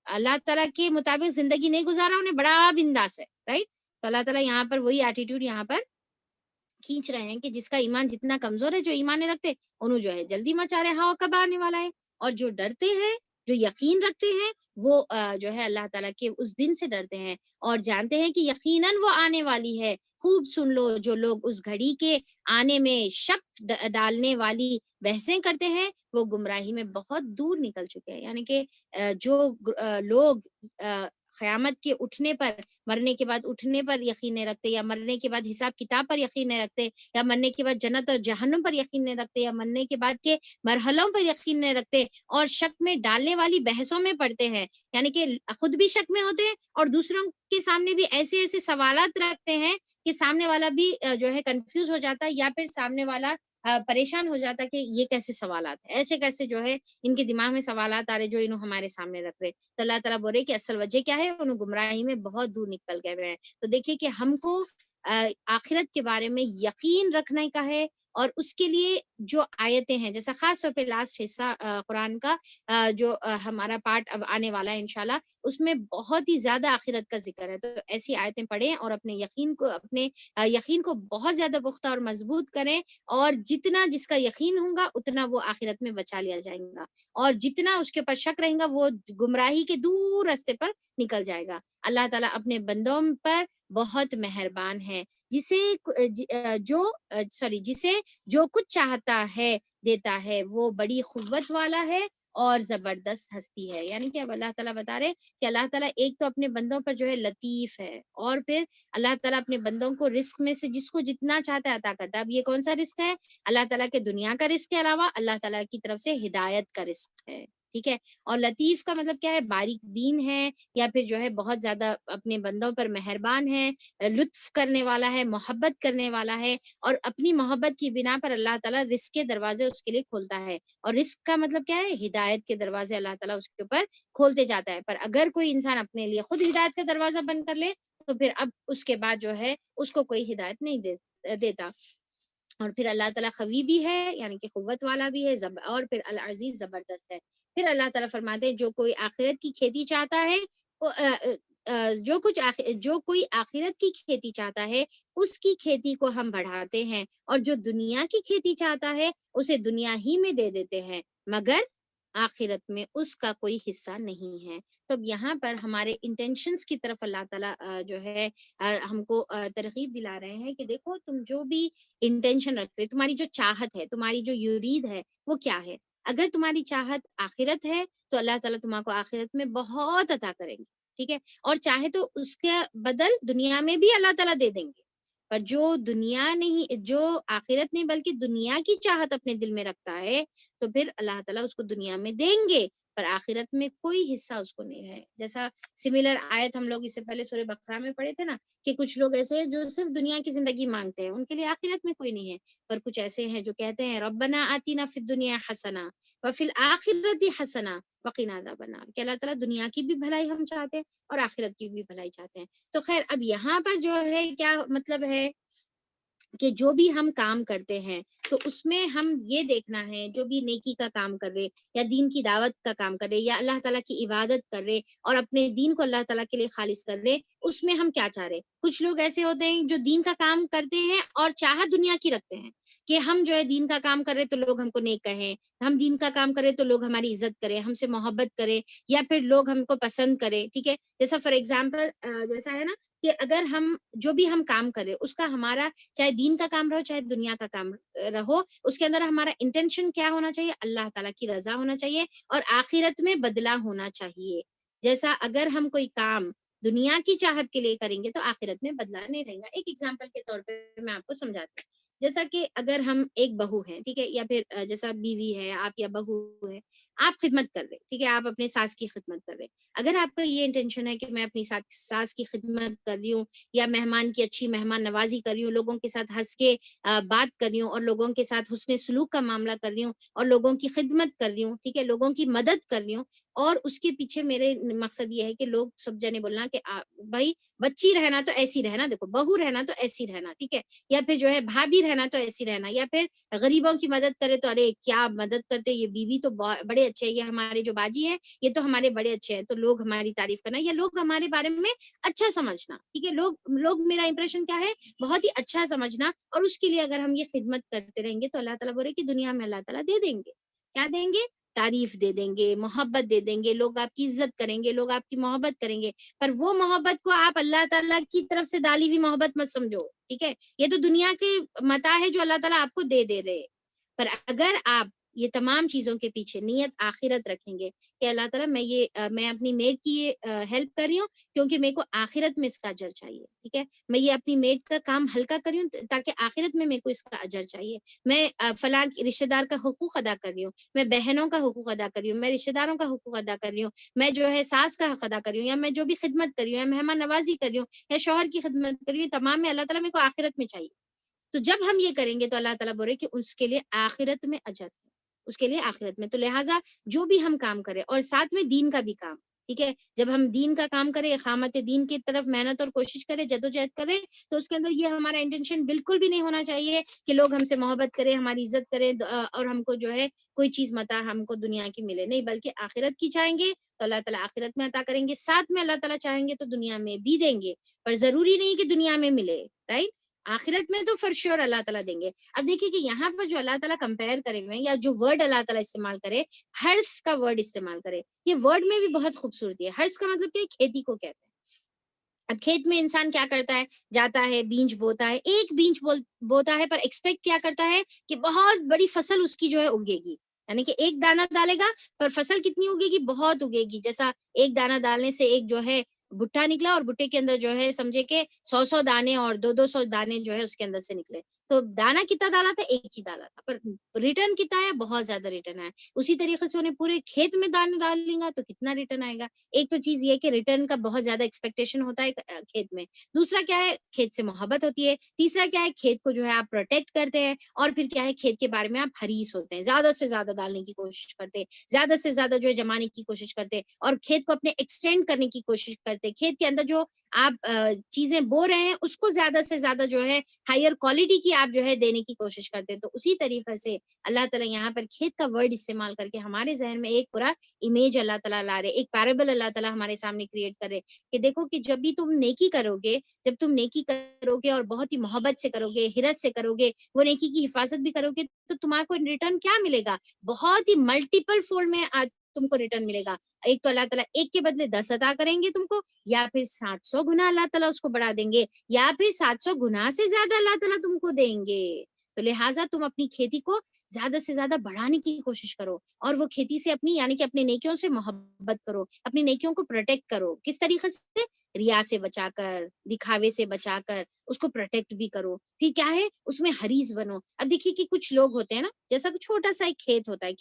اللہ تعالیٰ کے مطابق زندگی نہیں گزارا, انہیں بڑا بنداس ہے, رائٹ. تو اللہ تعالیٰ یہاں پر وہی ایٹیٹیوڈ یہاں پر کھینچ رہے ہیں کہ جس کا ایمان جتنا کمزور ہے, جو ایمان نہیں رکھتے, انہوں جو ہے جلدی مچا رہے ہوا کب آنے والا ہے. اور جو ڈرتے ہیں, جو یقین رکھتے ہیں, وہ جو ہے اللہ تعالیٰ کے اس دن سے ڈرتے ہیں اور جانتے ہیں کہ یقیناً وہ آنے والی ہے. خوب سن لو, جو لوگ اس گھڑی کے آنے میں شک ڈالنے والی بحثیں کرتے ہیں, وہ گمراہی میں بہت دور نکل چکے ہیں. یعنی کہ جو لوگ قیامت کے اٹھنے پر, مرنے کے بعد اٹھنے پر یقین نہیں رکھتے, یا مرنے کے بعد حساب کتاب پر یقین نہیں رکھتے, یا مرنے کے بعد جنت اور جہنم پر یقین نہیں رکھتے, یا مرنے کے بعد کے مرحلوں پر یقین نہیں رکھتے, اور شک میں ڈالنے والی بحثوں میں پڑتے ہیں, یعنی کہ خود بھی شک میں ہوتے ہیں اور دوسروں کے سامنے بھی ایسے ایسے سوالات رکھتے ہیں کہ سامنے والا بھی جو ہے کنفیوز ہو جاتا ہے, یا پھر سامنے والا پریشان ہو جاتا کہ یہ کیسے سوالات ہیں, ایسے کیسے جو ہے ان کے دماغ میں سوالات آ رہے جو انہوں ہمارے سامنے رکھ رہے. تو اللہ تعالیٰ بول رہے کہ اصل وجہ کیا ہے, انہوں گمراہی میں بہت دور نکل گئے ہوئے ہیں. تو دیکھیے کہ ہم کو آخرت کے بارے میں یقین رکھنے کا ہے, اور اس کے لیے جو آیتیں ہیں, جیسا خاص طور پہ لاسٹ حصہ قرآن کا جو ہمارا پارٹ اب آنے والا ہے انشاءاللہ, اس میں بہت ہی زیادہ آخرت کا ذکر ہے. تو ایسی آیتیں پڑھیں اور اپنے یقین کو بہت زیادہ پختہ اور مضبوط کریں, اور جتنا جس کا یقین ہوگا اتنا وہ آخرت میں بچا لیا جائے گا, اور جتنا اس کے اوپر شک رہے گا وہ گمراہی کے دور راستے پر نکل جائے گا. اللہ تعالیٰ اپنے بندوں پر بہت مہربان ہے, جسے جو کچھ چاہتا ہے دیتا ہے, وہ بڑی قوت والا ہے اور زبردست ہستی ہے. یعنی کہ اب اللہ تعالیٰ بتا رہے کہ اللہ تعالیٰ ایک تو اپنے بندوں پر جو ہے لطیف ہے, اور پھر اللہ تعالیٰ اپنے بندوں کو رزق میں سے جس کو جتنا چاہتا ہے عطا کرتا ہے. اب یہ کون سا رزق ہے؟ اللہ تعالیٰ کے دنیا کا رزق کے علاوہ اللہ تعالیٰ کی طرف سے ہدایت کا رزق ہے, ٹھیک ہے. اور لطیف کا مطلب کیا ہے؟ باریک بین ہے, یا پھر جو ہے بہت زیادہ اپنے بندوں پر مہربان ہے, لطف کرنے والا ہے, محبت کرنے والا ہے, اور اپنی محبت کی بنا پر اللہ تعالیٰ رزق کے دروازے اس کے لیے کھولتا ہے. اور رزق کا مطلب کیا ہے؟ ہدایت کے دروازے اللہ تعالیٰ اس کے اوپر کھولتے جاتا ہے. پر اگر کوئی انسان اپنے لیے خود ہدایت کا دروازہ بند کر لے تو پھر اب اس کے بعد جو ہے اس کو کوئی ہدایت نہیں دیتا. اور پھر اللہ تعالیٰ قوی بھی ہے, یعنی کہ قوت والا بھی ہے, اور پھر العزیز زبردست ہے. پھر اللہ تعالیٰ فرماتے ہیں جو کوئی آخرت کی کھیتی چاہتا ہے, جو کوئی آخرت کی کھیتی چاہتا ہے اس کی کھیتی کو ہم بڑھاتے ہیں, اور جو دنیا کی کھیتی چاہتا ہے اسے دنیا ہی میں دے دیتے ہیں, مگر آخرت میں اس کا کوئی حصہ نہیں ہے. تو اب یہاں پر ہمارے انٹینشنز کی طرف اللہ تعالیٰ جو ہے ہم کو ترغیب دلا رہے ہیں کہ دیکھو تم جو بھی انٹینشن رکھ رہے, تمہاری جو چاہت ہے, تمہاری جو یرید ہے وہ کیا ہے. اگر تمہاری چاہت آخرت ہے تو اللہ تعالیٰ تمہارے کو آخرت میں بہت عطا کریں گے, ٹھیک ہے. اور چاہے تو اس کے بدل دنیا میں بھی اللہ تعالیٰ دے دیں گے. پر جو دنیا نہیں, جو آخرت نہیں بلکہ دنیا کی چاہت اپنے دل میں رکھتا ہے, تو پھر اللہ تعالیٰ اس کو دنیا میں دیں گے پر آخرت میں کوئی حصہ اس کو نہیں ہے. جیسا سملر آیت ہم لوگ اس سے پہلے سورہ بقرہ میں پڑھے تھے نا, کہ کچھ لوگ ایسے ہیں جو صرف دنیا کی زندگی مانگتے ہیں, ان کے لیے آخرت میں کوئی نہیں ہے. پر کچھ ایسے ہیں جو کہتے ہیں ربنا آتینا فی الدنیا حسنہ وفی الآخرۃ حسنہ وقنا عذاب النار, کہ اللہ تعالیٰ دنیا کی بھی بھلائی ہم چاہتے ہیں اور آخرت کی بھی بھلائی چاہتے ہیں. تو خیر اب یہاں پر جو ہے کیا مطلب ہے کہ جو بھی ہم کام کرتے ہیں تو اس میں ہم یہ دیکھنا ہے, جو بھی نیکی کا کام کر رہے, یا دین کی دعوت کا کام کر رہے, یا اللہ تعالیٰ کی عبادت کر رہے اور اپنے دین کو اللہ تعالیٰ کے لیے خالص کر رہے, اس میں ہم کیا چاہ رہے. کچھ لوگ ایسے ہوتے ہیں جو دین کا کام کرتے ہیں اور چاہت دنیا کی رکھتے ہیں, کہ ہم جو ہے دین کا کام کر رہے تو لوگ ہم کو نیک کہیں, ہم دین کا کام کرے تو لوگ ہماری عزت کرے, ہم سے محبت کرے, یا پھر لوگ ہم کو پسند کرے, ٹھیک ہے. جیسا فار ایگزامپل جیسا ہے نا کہ اگر ہم جو بھی ہم کام کرے اس کا ہمارا چاہے دین کا کام رہو چاہے دنیا کا کام رہو, اس کے اندر ہمارا انٹینشن کیا ہونا چاہیے؟ اللہ تعالیٰ کی رضا ہونا چاہیے اور آخرت میں بدلہ ہونا چاہیے. جیسا اگر ہم کوئی کام دنیا کی چاہت کے لیے کریں گے تو آخرت میں بدلہ نہیں رہے گا. ایک ایگزامپل کے طور پہ میں آپ کو سمجھاتی ہوں. جیسا کہ اگر ہم ایک بہو ہیں، ٹھیک ہے، یا پھر جیسا بیوی ہے آپ یا بہو ہے، آپ خدمت کر رہے، ٹھیک ہے، آپ اپنے ساس کی خدمت کر رہے، اگر آپ کا یہ انٹینشن ہے کہ میں اپنی ساس کی خدمت کر رہی ہوں، یا مہمان کی اچھی مہمان نوازی کر رہی ہوں، لوگوں کے ساتھ ہنس کے بات کر رہی ہوں، اور لوگوں کے ساتھ حسن سلوک کا معاملہ کر رہی ہوں، اور لوگوں کی خدمت کر رہی ہوں، ٹھیک ہے، لوگوں کی مدد کر رہی ہوں، اور اس کے پیچھے میرے مقصد یہ ہے کہ لوگ سب جنے بولنا کہ بھائی بچی رہنا تو ایسی رہنا، دیکھو بہو رہنا تو ایسی رہنا، ٹھیک ہے، یا پھر جو ہے بھابھی رہنا تو ایسی رہنا، یا پھر غریبوں کی مدد کرے تو ارے کیا مدد کرتے، یہ بیوی تو بڑے اچھے ہیں، یہ ہمارے جو باجی ہیں یہ تو ہمارے بڑے اچھے ہیں، تو لوگ ہماری تعریف کرنا، یا لوگ ہمارے بارے میں اچھا سمجھنا، ٹھیک ہے، لوگ میرا امپریشن کیا ہے، بہت ہی اچھا سمجھنا، اور اس کے لیے اگر ہم یہ خدمت کرتے رہیں گے تو اللہ تعالیٰ بول رہے کہ دنیا میں اللہ تعالیٰ دے دیں گے، کیا دیں گے، تعریف دے دیں گے، محبت دے دیں گے، لوگ آپ کی عزت کریں گے، لوگ آپ کی محبت کریں گے، پر وہ محبت کو آپ اللہ تعالیٰ کی طرف سے ڈالی ہوئی محبت مت سمجھو، ٹھیک ہے، یہ تو دنیا کے متاع ہے جو اللہ تعالیٰ آپ کو دے رہے، پر اگر آپ یہ تمام چیزوں کے پیچھے نیت آخرت رکھیں گے کہ اللہ تعالیٰ میں اپنی میڈ کی یہ ہیلپ کر رہی ہوں کیونکہ میرے کو آخرت میں اس کا اجر چاہیے، ٹھیک ہے، میں یہ اپنی میڈ کا کام ہلکا کر رہی ہوں تاکہ آخرت میں میرے کو اس کا اجر چاہیے، میں فلاں رشتہ دار کا حقوق ادا کر رہی ہوں، میں بہنوں کا حقوق ادا کر رہی ہوں، میں رشتہ داروں کا حقوق ادا کر رہی ہوں، میں جو ہے ساس کا حق ادا کر رہی ہوں، یا میں جو بھی خدمت کر رہی ہوں، یا مہمان نوازی کر رہی ہوں، یا شوہر کی خدمت کر رہی ہوں، تمام میں اللہ تعالیٰ میرے کو آخرت میں چاہیے، تو جب ہم یہ کریں گے تو اللہ تعالیٰ بول رہے کہ اس کے لیے آخرت میں اجر ہے، اس کے لیے آخرت میں، تو لہٰذا جو بھی ہم کام کریں اور ساتھ میں دین کا بھی کام، ٹھیک ہے، جب ہم دین کا کام کریں، اقامت دین کی طرف محنت اور کوشش کریں، جدوجہد کریں، تو اس کے اندر یہ ہمارا انٹینشن بالکل بھی نہیں ہونا چاہیے کہ لوگ ہم سے محبت کریں، ہماری عزت کریں، اور ہم کو جو ہے کوئی چیز متا ہم کو دنیا کی ملے، نہیں بلکہ آخرت کی چاہیں گے تو اللہ تعالیٰ آخرت میں عطا کریں گے، ساتھ میں اللہ تعالیٰ چاہیں گے تو دنیا میں بھی دیں گے، پر ضروری نہیں کہ دنیا میں ملے، رائٹ، آخرت میں تو فر شور اللہ تعالیٰ دیں گے۔ اب دیکھیے کہ یہاں پر جو اللہ تعالیٰ کمپیئر کرے ہوئے ہیں، یا جو ورڈ اللہ تعالیٰ استعمال کرے، ہرس کا ورڈ استعمال کرے، یہ ورڈ میں بھی بہت خوبصورتی ہے، ہرس کا مطلب کہ کھیتی کو کہتے ہیں۔ اب کھیت میں انسان کیا کرتا ہے، جاتا ہے بیج بوتا ہے، ایک بیج بوتا ہے، پر ایکسپیکٹ کیا کرتا ہے کہ بہت بڑی فصل اس کی جو ہے اگے گی، یعنی کہ ایک دانہ ڈالے گا پر فصل کتنی اگے گی، بہت اگے گی، جیسا ایک دانہ ڈالنے سے ایک جو ہے بھٹا نکلا، اور بھٹے کے اندر جو ہے سمجھے کہ 100 دانے اور 200 دانے جو ہے اس کے اندر سے نکلے، تو دانا کتنا ڈالا تھا، ایک ہی ڈالا تھا، پر ریٹرن کتنا ہے، بہت زیادہ ریٹرن ہے، اسی طریقے سے انہیں پورے کھیت میں دانے ڈال لیں گا تو کتنا ریٹرن آئے گا، ایک تو چیز یہ کہ ریٹرن کا بہت زیادہ ایکسپیکٹیشن ہوتا ہے کھیت میں، دوسرا کیا ہے کھیت سے محبت ہوتی ہے، تیسرا کیا ہے کھیت کو جو ہے آپ پروٹیکٹ کرتے ہیں، اور پھر کیا ہے کھیت کے بارے میں آپ حریص ہوتے ہیں، زیادہ سے زیادہ ڈالنے کی کوشش کرتے ہیں، زیادہ سے زیادہ جو ہے جمانے کی کوشش کرتے ہیں، اور کھیت کو اپنے ایکسٹینڈ کرنے کی کوشش کرتے ہیں، کھیت کے اندر جو آپ چیزیں بو رہے ہیں اس کو زیادہ سے زیادہ جو ہے ہائر کوالٹی کی آپ جو ہے دینے کی کوشش کرتے ہیں، تو اسی طریقے سے اللہ تعالیٰ یہاں پر کھیت کا ورڈ استعمال کر کے ہمارے ذہن میں ایک پورا امیج اللہ تعالیٰ لا رہے، ایک پیرابل اللہ تعالیٰ ہمارے سامنے کریٹ کر رہے کہ دیکھو کہ جب بھی تم نیکی کرو گے، جب تم نیکی کرو گے اور بہت ہی محبت سے کرو گے، حرص سے کرو گے، وہ نیکی کی حفاظت بھی کرو گے، تو تمہارے کو ریٹرن کیا ملے گا، بہت ہی ملٹیپل فولڈ میں تم کو ریٹرن ملے گا، ایک تو اللہ تعالیٰ ایک کے بدلے 10 عطا کریں گے تم کو، یا پھر 700 گنا اللہ تعالیٰ اس کو بڑھا دیں گے، یا پھر 700 گنا سے زیادہ اللہ تعالیٰ تم کو دیں گے، تو لہٰذا تم اپنی کھیتی کو زیادہ سے زیادہ بڑھانے کی کوشش کرو، اور وہ کھیتی سے اپنی یعنی کہ اپنے نیکیوں سے محبت کرو، اپنی نیکیوں کو پروٹیکٹ کرو، کس طریقے سے، ریا سے بچا کر، دکھاوے سے بچا کر اس کو پروٹیکٹ بھی کرو، پھر کیا ہے اس میں حریص بنو۔ اب دیکھیے کہ کچھ لوگ ہوتے ہیں نا، جیسا کہ چھوٹا سا ایک کھیت ہوتا ہے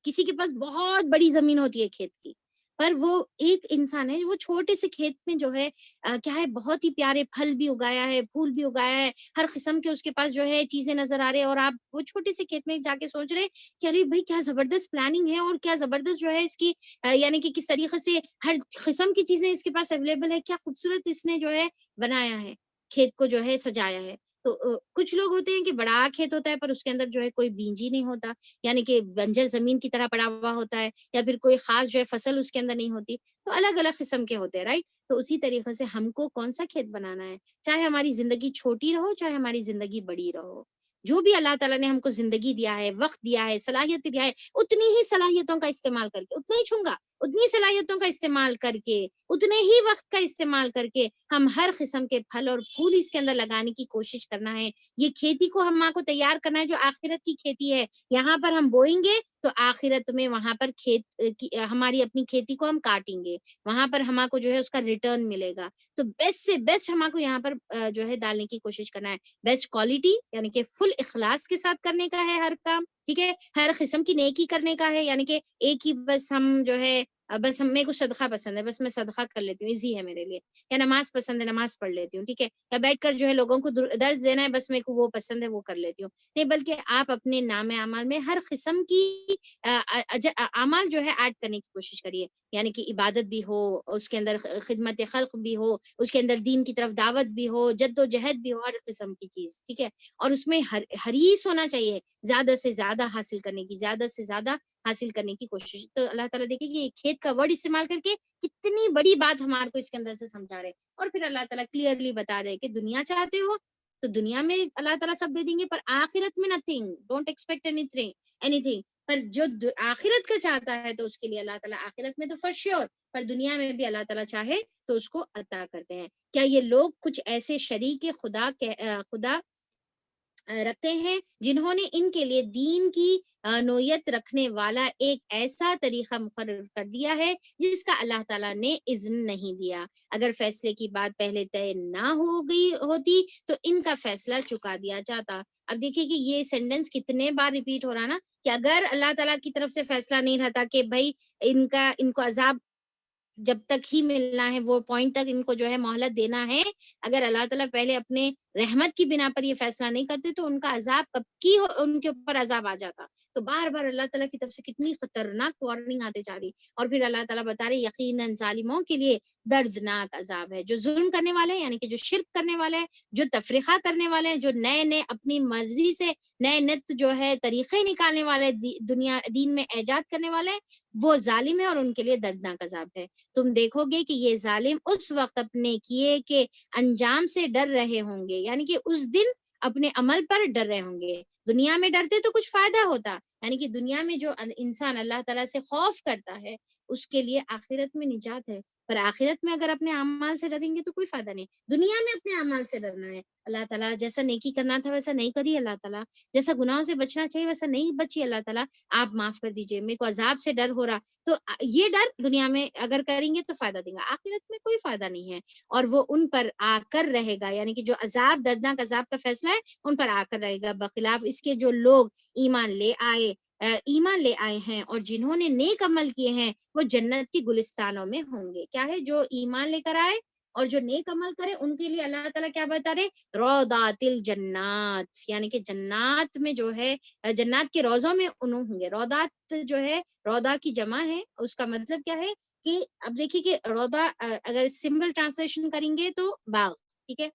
کسی کے پاس بہت بڑی زمین ہوتی ہے کھیت کی، پر وہ ایک انسان ہے وہ چھوٹے سے کھیت میں جو ہے کیا ہے بہت ہی پیارے پھل بھی اگایا ہے، پھول بھی اگایا ہے، ہر قسم کے اس کے پاس جو ہے چیزیں نظر آ رہے ہیں، اور آپ وہ چھوٹے سے کھیت میں جا کے سوچ رہے کہ ارے بھائی کیا زبردست پلاننگ ہے، اور کیا زبردست جو ہے اس کی یعنی کہ کس طریقے سے ہر قسم کی چیزیں اس کے پاس اویلیبل ہے، کیا خوبصورت اس نے جو ہے بنایا ہے، کھیت کو جو ہے سجایا ہے، تو کچھ لوگ ہوتے ہیں کہ بڑا کھیت ہوتا ہے پر اس کے اندر جو ہے کوئی بیج ہی نہیں ہوتا، یعنی کہ بنجر زمین کی طرح پڑا ہوا ہوتا ہے، یا پھر کوئی خاص جو ہے فصل اس کے اندر نہیں ہوتی، تو الگ الگ قسم کے ہوتے ہیں، رائٹ، تو اسی طریقے سے ہم کو کون سا کھیت بنانا ہے، چاہے ہماری زندگی چھوٹی رہو چاہے ہماری زندگی بڑی رہو، جو بھی اللہ تعالیٰ نے ہم کو زندگی دیا ہے، وقت دیا ہے، صلاحیت دیا ہے، اتنی ہی صلاحیتوں کا استعمال کر کے اتنا ہی چھوں گا اتنی صلاحیتوں کا استعمال کر کے، اتنے ہی وقت کا استعمال کر کے ہم ہر قسم کے پھل اور پھول اس کے اندر لگانے کی کوشش کرنا ہے. یہ کھیتی کو ہم کو تیار کرنا ہے جو آخرت کی کھیتی ہے. یہاں پر ہم بوئیں گے تو آخرت میں وہاں پر ہماری اپنی کھیتی کو ہم کاٹیں گے، وہاں پر ہم کو جو ہے اس کا ریٹرن ملے گا. تو بیسٹ سے بیسٹ ہم کو یہاں پر جو ہے ڈالنے کی کوشش کرنا ہے. بیسٹ کوالٹی یعنی کہ فل اخلاص کے ساتھ کرنے کا ہے ہر کام، ٹھیک ہے. ہر قسم کی نیکی کرنے کا ہے، یعنی کہ ایک ہی بس ہم جو ہے بس میرے کو صدقہ پسند ہے، بس میں صدقہ کر لیتی ہوں، ایزی ہے میرے لیے. یا نماز پسند ہے، نماز پڑھ لیتی ہوں، ٹھیک ہے. یا بیٹھ کر جو ہے لوگوں کو درس دینا ہے، بس میرے کو وہ پسند ہے، وہ کر لیتی ہوں. نہیں، بلکہ آپ اپنے نام اعمال میں ہر قسم کی اعمال جو ہے ایڈ کرنے کی کوشش کریے. یعنی کہ عبادت بھی ہو، اس کے اندر خدمت خلق بھی ہو، اس کے اندر دین کی طرف دعوت بھی ہو، جد و جہد بھی ہو، ہر قسم کی چیز، ٹھیک ہے. اور اس میں حریص ہونا چاہیے زیادہ سے زیادہ حاصل کرنے کی، زیادہ سے زیادہ حاصل کرنے کی کوشش. تو اللہ تعالیٰ دیکھیں کہ کھیت کا ورڈ استعمال کر کے کتنی بڑی بات ہمارے کو اس کے اندر سے سمجھا رہے. اور پھر اللہ تعالیٰ کلیئرلی بتا رہے کہ دنیا چاہتے ہو تو دنیا میں اللہ تعالیٰ سب دے دیں گے، پر آخرت میں nothing, don't expect anything. پر جو آخرت کا چاہتا ہے تو اس کے لیے اللہ تعالیٰ آخرت میں تو فور شیور، پر دنیا میں بھی اللہ تعالیٰ چاہے تو اس کو عطا کرتے ہیں. کیا یہ لوگ کچھ ایسے شریک خدا رکھتے ہیں جنہوں نے ان کے لیے دین کی نوعیت رکھنے والا ایک ایسا طریقہ مقرر کر دیا ہے جس کا اللہ تعالیٰ نے اذن نہیں دیا. اگر فیصلے کی بات پہلے طے نہ ہو گئی ہوتی تو ان کا فیصلہ چکا دیا جاتا. اب دیکھیے کہ یہ سینٹینس کتنے بار ریپیٹ ہو رہا نا، کہ اگر اللہ تعالیٰ کی طرف سے فیصلہ نہیں رہتا کہ بھائی ان کو عذاب جب تک ہی ملنا ہے، وہ پوائنٹ تک ان کو جو ہے مہلت دینا ہے، اگر اللہ تعالیٰ پہلے اپنے رحمت کی بنا پر یہ فیصلہ نہیں کرتے تو ان کا عذاب کب کی ان کے اوپر عذاب آ جاتا. تو بار بار اللہ تعالیٰ کی طرف سے کتنی خطرناک وارننگ آتے جا رہی. اور پھر اللہ تعالیٰ بتا رہے یقیناً ظالموں کے لیے دردناک عذاب ہے. جو ظلم کرنے والے ہیں، یعنی کہ جو شرک کرنے والے ہیں، جو تفریقہ کرنے والے ہیں، جو نئے اپنی مرضی سے نئے نت جو ہے طریقے نکالنے والے، دین میں ایجاد کرنے والے، وہ ظالم ہے اور ان کے لیے دردناک عذاب ہے. تم دیکھو گے کہ یہ ظالم اس وقت اپنے کیے کے انجام سے ڈر رہے ہوں گے، یعنی کہ اس دن اپنے عمل پر ڈر رہے ہوں گے. دنیا میں ڈرتے تو کچھ فائدہ ہوتا، یعنی کہ دنیا میں جو انسان اللہ تعالیٰ سے خوف کرتا ہے اس کے لیے آخرت میں نجات ہے. پر آخرت میں اگر اپنے اعمال سے ڈریں گے تو کوئی فائدہ نہیں. دنیا میں اپنے اعمال سے ڈرنا ہے. اللہ تعالیٰ جیسا نیکی کرنا تھا ویسا نہیں کری، اللہ تعالیٰ جیسا گناہوں سے بچنا چاہیے ویسا نہیں بچی، اللہ تعالیٰ آپ معاف کر دیجئے، میرے کو عذاب سے ڈر ہو رہا. تو یہ ڈر دنیا میں اگر کریں گے تو فائدہ دیں گا، آخرت میں کوئی فائدہ نہیں ہے. اور وہ ان پر آ کر رہے گا، یعنی کہ جو عذاب، دردناک عذاب کا فیصلہ ہے ان پر آ کر رہے گا. بخلاف اس کے جو لوگ ایمان لے آئے ہیں اور جنہوں نے نیک عمل کیے ہیں وہ جنت کی گلستانوں میں ہوں گے. کیا ہے؟ جو ایمان لے کر آئے اور جو نیک عمل کرے ان کے لیے اللہ تعالیٰ کیا بتا رہے؟ روضات الجنات، یعنی کہ جنات میں جو ہے جنات کے روضوں میں انہوں ہوں گے. روضات جو ہے روضہ کی جمع ہے، اس کا مطلب کیا ہے کہ اب دیکھیے کہ روضہ اگر سمپل ٹرانسلیشن کریں گے تو باغ، ٹھیک ہے،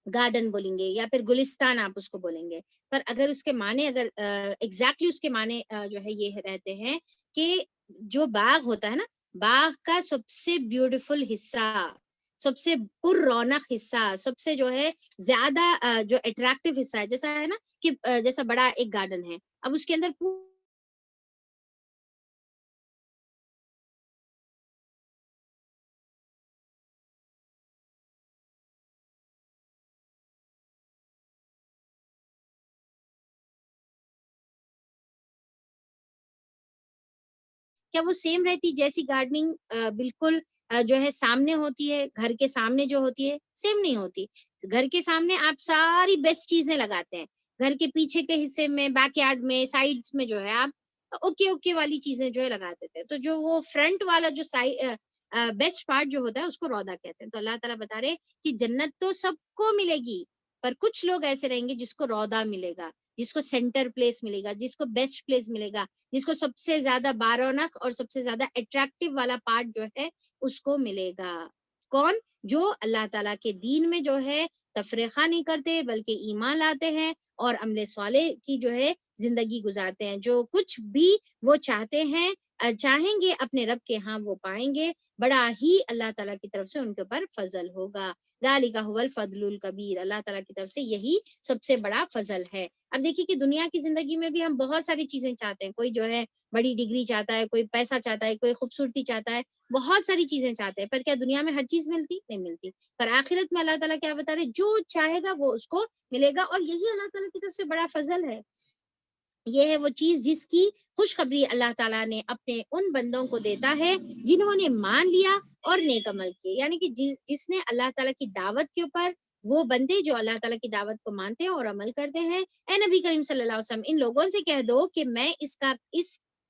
گارڈن بولیں گے یا پھر گلستان آپ اس کو بولیں گے. پر اگر اس کے معنی اگر ایگزیکٹلی اس کے معنی جو ہے یہ رہتے ہیں کہ جو باغ ہوتا ہے نا، باغ کا سب سے بیوٹیفل حصہ، سب سے پر رونق حصہ، سب سے جو ہے زیادہ جو اٹریکٹیو حصہ ہے، جیسا ہے نا کہ جیسا بڑا ایک گارڈن ہے، اب اس کے اندر کیا وہ سیم رہتی جیسی گارڈننگ بالکل جو ہے سامنے ہوتی ہے، گھر کے سامنے جو ہوتی ہے سیم نہیں ہوتی. گھر کے سامنے آپ ساری بیسٹ چیزیں لگاتے ہیں، گھر کے پیچھے کے حصے میں، بیک یارڈ میں، سائڈس میں جو ہے آپ اوکے والی چیزیں جو ہے لگا دیتے ہیں. تو جو وہ فرنٹ والا جو بیسٹ پارٹ جو ہوتا ہے اس کو روضہ کہتے ہیں. تو اللہ تعالیٰ بتا رہے کہ جنت تو سب کو ملے گی، پر کچھ لوگ ایسے رہیں گے جس کو روضہ ملے گا، جس کو سینٹر پلیس ملے گا، جس کو بیسٹ پلیس ملے گا، جس کو سب سے زیادہ بارونق اور سب سے زیادہ اٹریکٹیو والا پارٹ جو ہے اس کو ملے گا. کون؟ جو اللہ تعالیٰ کے دین میں جو ہے تفریقہ نہیں کرتے بلکہ ایمان لاتے ہیں اور عمل صالح کی جو ہے زندگی گزارتے ہیں. جو کچھ بھی وہ چاہتے ہیں چاہیں گے اپنے رب کے ہاں وہ پائیں گے. بڑا ہی اللہ تعالیٰ کی طرف سے ان کے اوپر فضل ہوگا. ذالک هو الفضل الکبیر، اللہ تعالیٰ کی طرف سے یہی سب سے بڑا فضل ہے. اب دیکھیے کہ دنیا کی زندگی میں بھی ہم بہت ساری چیزیں چاہتے ہیں. کوئی جو ہے بڑی ڈگری چاہتا ہے، کوئی پیسہ چاہتا ہے، کوئی خوبصورتی چاہتا ہے، بہت ساری چیزیں چاہتے ہیں. پر کیا دنیا میں ہر چیز ملتی؟ نہیں ملتی. پر آخرت میں اللہ تعالیٰ کیا بتا رہے، جو چاہے گا وہ اس کو ملے گا. اور یہی اللہ تعالیٰ کی طرف سے بڑا فضل ہے. یہ ہے وہ چیز جس کی خوشخبری اللہ تعالیٰ نے اپنے ان بندوں کو دیتا ہے جنہوں نے مان لیا اور نیک عمل کیے. یعنی کہ جس نے اللہ تعالیٰ کی دعوت کے اوپر، وہ بندے جو اللہ تعالیٰ کی دعوت کو مانتے ہیں اور عمل کرتے ہیں. اے نبی کریم صلی اللہ علیہ وسلم، ان لوگوں سے کہہ دو کہ میں اس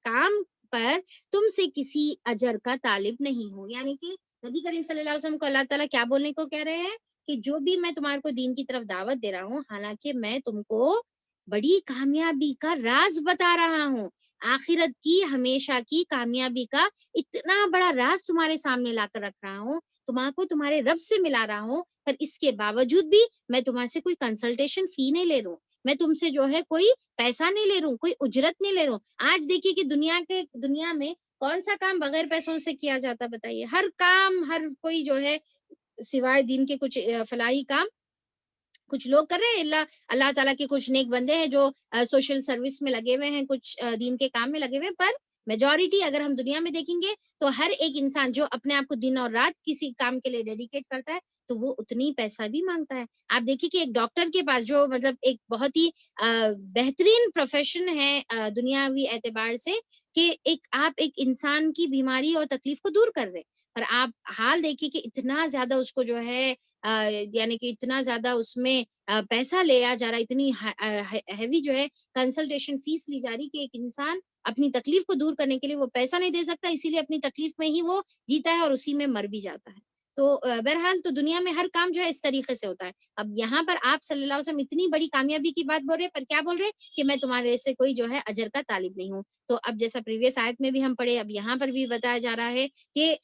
کام پر تم سے کسی اجر کا طالب نہیں ہوں. یعنی کہ نبی کریم صلی اللہ علیہ وسلم کو اللہ تعالیٰ کیا بولنے کو کہہ رہے ہیں کہ جو بھی میں تمہارے کو دین کی طرف دعوت دے رہا ہوں، حالانکہ میں تم کو بڑی کامیابی کا راز بتا رہا ہوں، آخرت کی ہمیشہ کی کامیابی کا اتنا بڑا راز تمہارے سامنے لا کر رکھ رہا ہوں، تمہارے کو تمہارے رب سے ملا رہا ہوں. پر اس کے باوجود بھی میں تمہارے سے کوئی کنسلٹیشن فی نہیں لے رہا ہوں، میں تم سے جو ہے کوئی پیسہ نہیں لے رہا ہوں، کوئی اجرت نہیں لے رہا ہوں. آج دیکھیے کہ دنیا میں کون سا کام بغیر پیسوں سے کیا جاتا، بتائیے. ہر کام، ہر کوئی جو ہے سوائے دین کے کچھ فلاحی کام کچھ لوگ کر رہے ہیں. اللہ تعالیٰ کے کچھ نیک بندے ہیں جو سوشل سروس میں لگے ہوئے ہیں، کچھ دین کے کام میں لگے ہوئے ہیں. پر میجورٹی اگر ہم دنیا میں دیکھیں گے تو ہر ایک انسان جو اپنے آپ کو دن اور رات کسی کام کے لیے ڈیڈیکیٹ کرتا ہے تو وہ اتنی پیسہ بھی مانگتا ہے. آپ دیکھیے کہ ایک ڈاکٹر کے پاس جو مطلب ایک بہت ہی بہترین پروفیشن ہے دنیاوی اعتبار سے، کہ آپ ایک انسان کی بیماری اور تکلیف کو دور کر رہے، پر آپ حال دیکھیے کہ اتنا زیادہ اس کو جو ہے یعنی کہ اتنا زیادہ اس میں پیسہ لیا جا رہا، اتنی ہیوی جو ہے کنسلٹیشن فیس لی جا رہی کہ ایک انسان اپنی تکلیف کو دور کرنے کے لیے وہ پیسہ نہیں دے سکتا، اسی لیے اپنی تکلیف میں ہی وہ جیتا ہے اور اسی میں مر بھی جاتا ہے. تو بہرحال تو دنیا میں ہر کام جو ہے اس طریقے سے ہوتا ہے. اب یہاں پر آپ صلی اللہ علیہ وسلم اتنی بڑی کامیابی کی بات بول رہے، پر کیا بول رہے کہ میں تمہارے سے کوئی جو ہے اجر کا طالب نہیں ہوں. تو اب جیسا پریویس آیت میں بھی ہم پڑھے، اب یہاں پر بھی بتایا جا رہا ہے کہ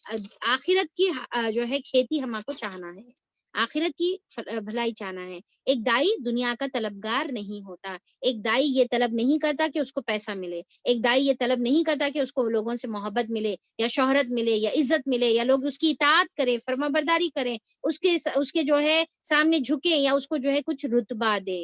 آخرت کی جو ہے کھیتی ہم کو چاہنا ہے، آخرت کی بھلائی چاہنا ہے. ایک دائی دنیا کا طلبگار نہیں ہوتا. ایک دائی یہ طلب نہیں کرتا کہ اس کو پیسہ ملے. ایک دائی یہ طلب نہیں کرتا کہ اس کو لوگوں سے محبت ملے یا شہرت ملے یا عزت ملے یا لوگ اس کی اطاعت کریں، فرما برداری کریں، اس کے جو ہے سامنے جھکیں یا اس کو جو ہے کچھ رتبہ دے.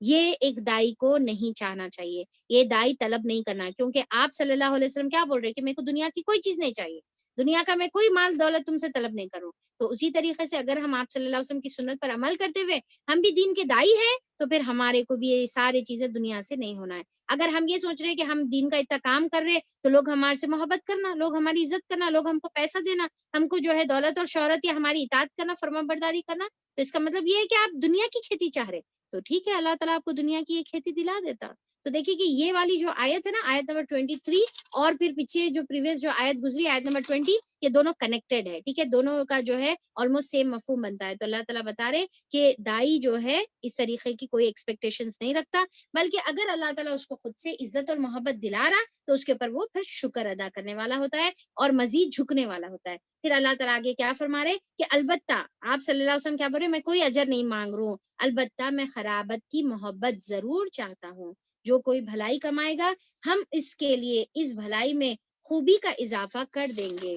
یہ ایک دائی کو نہیں چاہنا چاہیے. یہ دائی طلب نہیں کرنا، کیونکہ آپ صلی اللہ علیہ وسلم کیا بول رہے کہ میرے کو دنیا کی کوئی چیز نہیں چاہیے، دنیا کا میں کوئی مال دولت تم سے طلب نہیں کروں. تو اسی طریقے سے اگر ہم آپ صلی اللہ علیہ وسلم کی سنت پر عمل کرتے ہوئے ہم بھی دین کے دائی ہیں تو پھر ہمارے کو بھی یہ ساری چیزیں دنیا سے نہیں ہونا ہے. اگر ہم یہ سوچ رہے کہ ہم دین کا اتنا کام کر رہے تو لوگ ہمارے سے محبت کرنا، لوگ ہماری عزت کرنا، لوگ ہم کو پیسہ دینا، ہم کو جو ہے دولت اور شہرت یا ہماری اطاعت کرنا، فرما برداری کرنا، تو اس کا مطلب یہ ہے کہ آپ دنیا کی کھیتی چاہ رہے. تو ٹھیک ہے، اللہ تعالیٰ آپ کو دنیا کی یہ کھیتی دلا دیتا. تو دیکھیے کہ یہ والی جو آیت ہے نا، آیت نمبر 23 اور پھر پیچھے جو پریویس جو آیت گزری آیت نمبر 20، یہ دونوں کنیکٹڈ ہے. ٹھیک ہے، دونوں کا جو ہے آلموسٹ سیم مفہوم بنتا ہے. تو اللہ تعالیٰ بتا رہے کہ دائی جو ہے اس طریقے کی کوئی ایکسپیکٹیشنز نہیں رکھتا، بلکہ اگر اللہ تعالیٰ اس کو خود سے عزت اور محبت دلا رہا تو اس کے اوپر وہ پھر شکر ادا کرنے والا ہوتا ہے اور مزید جھکنے والا ہوتا ہے. پھر اللہ تعالیٰ آگے کیا فرما رہے کہ البتہ آپ صلی اللہ علیہ وسلم کیا بول رہے، میں کوئی اجر نہیں مانگ رہا ہوں، البتہ میں خرابت کی محبت ضرور چاہتا ہوں. جو کوئی بھلائی کمائے گا ہم اس کے لیے اس بھلائی میں خوبی کا اضافہ کر دیں گے،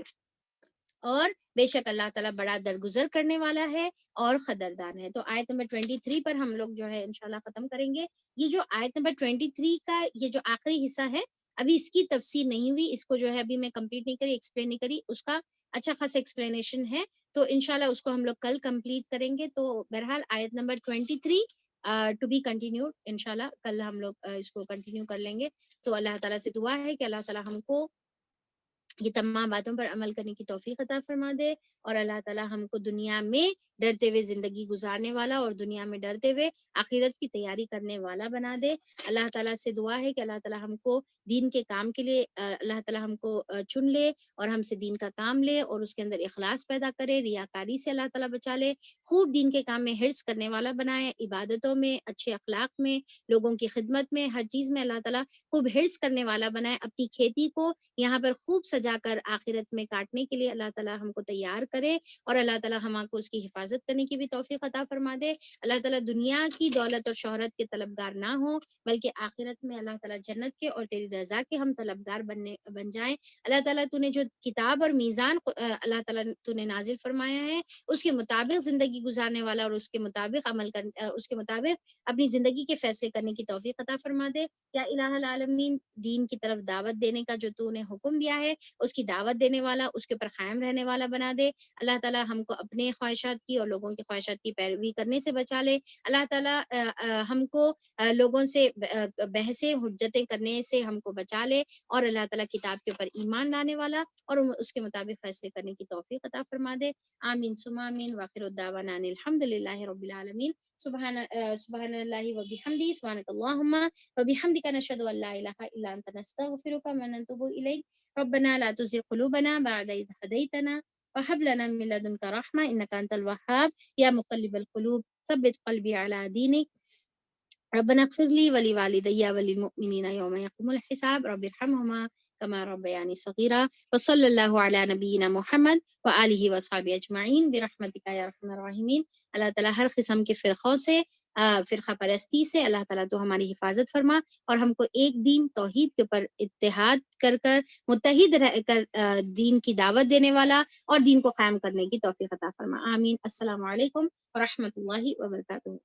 اور بے شک اللہ تعالیٰ بڑا درگزر کرنے والا ہے اور قدردان ہے. تو آیت نمبر 23 پر ہم لوگ جو ہے انشاءاللہ ختم کریں گے. یہ جو آیت نمبر 23 کا یہ جو آخری حصہ ہے، ابھی اس کی تفسیر نہیں ہوئی، اس کو جو ہے ابھی میں کمپلیٹ نہیں کری، ایکسپلین نہیں کری، اس کا اچھا خاصا ایکسپلینیشن ہے. تو انشاءاللہ اس کو ہم لوگ کل کمپلیٹ کریں گے. تو بہرحال آیت نمبر 23 ٹو بی کنٹینیوڈ، انشاءاللہ کل ہم لوگ اس کو کنٹینیو کر لیں گے. تو اللہ تعالیٰ سے دعا ہے کہ اللہ تعالیٰ ہم کو یہ تمام باتوں پر عمل کرنے کی توفیق عطا فرما دے، اور اللہ تعالیٰ ہم کو دنیا میں ڈرتے ہوئے زندگی گزارنے والا اور دنیا میں ڈرتے ہوئے آخرت کی تیاری کرنے والا بنا دے. اللہ تعالیٰ سے دعا ہے کہ اللہ تعالیٰ ہم کو دین کے کام کے لیے اللہ تعالیٰ ہم کو چن لے اور ہم سے دین کا کام لے اور اس کے اندر اخلاص پیدا کرے، ریاکاری سے اللہ تعالیٰ بچا لے، خوب دین کے کام میں حرص کرنے والا بنائے، عبادتوں میں، اچھے اخلاق میں، لوگوں کی خدمت میں، ہر چیز میں اللہ تعالیٰ خوب حرص کرنے والا بنائے. اپنی کھیتی کو یہاں پر خوب سجا جا کر آخرت میں کاٹنے کے لیے اللہ تعالیٰ ہم کو تیار کرے، اور اللہ تعالیٰ ہم کو اس کی حفاظت کرنے کی بھی توفیق عطا فرما دے۔ اللہ تعالیٰ دنیا کی دولت اور شہرت کے طلبگار نہ ہو، بلکہ آخرت میں اللہ تعالیٰ جنت کے اور تیری رضا کے ہم طلبگار بن جائیں۔ اللہ تعالیٰ تو نے جو کتاب اور میزان اللہ تعالیٰ تو نے نازل فرمایا ہے، اس کے مطابق زندگی گزارنے والا اور اس کے مطابق اس کے مطابق اپنی زندگی کے فیصلے کرنے کی توفیق عطا فرما دے۔ یا الہ العالمین، دین کی طرف دعوت دینے کا جو تو نے حکم دیا ہے، اس کی دعوت دینے والا، اس کے اوپر قائم رہنے والا بنا دے۔ اللہ تعالیٰ ہم کو اپنے خواہشات کی اور لوگوں کی خواہشات کی پیروی کرنے سے بچا لے۔ اللہ تعالیٰ ہم کو لوگوں سے بحثیں حجتیں کرنے سے ہم کو بچا لے، اور اللہ تعالیٰ کتاب کے اوپر ایمان لانے والا اور اس کے مطابق فیصلے کرنے کی توفیق عطا فرما دے۔ آمین ثم آمین، واخر الدعوانا ان الحمد للہ رب العالمین۔ سبحان اللہ وبحمدہ، سبحانک اللہم وبحمدک، نشہد ان لا الہ الا انت، نستغفرک ونتوب الیک۔ ربنا لا تزغ قلوبنا بعد إذ هديتنا وهب لنا من لدنك رحمة إنك أنت الوهاب يا مقلب القلوب ثبت قلبي على دينك ربنا اغفر لي ولوالدي وللمؤمنين يوم يقوم الحساب رب ارحمهما كما ربياني صغيرا وصلى الله على نبينا محمد وآله وصحبه اجمعین برحمتک یا ارحم الراحمین۔ اللہ تعالیٰ ہر قسم کے فرقوں سے، فرقہ پرستی سے اللہ تعالیٰ تو ہماری حفاظت فرما، اور ہم کو ایک دین توحید کے اوپر اتحاد کر متحد رہ کر دین کی دعوت دینے والا اور دین کو قائم کرنے کی توفیق عطا فرما۔ آمین۔ السلام علیکم ورحمۃ اللہ وبرکاتہ۔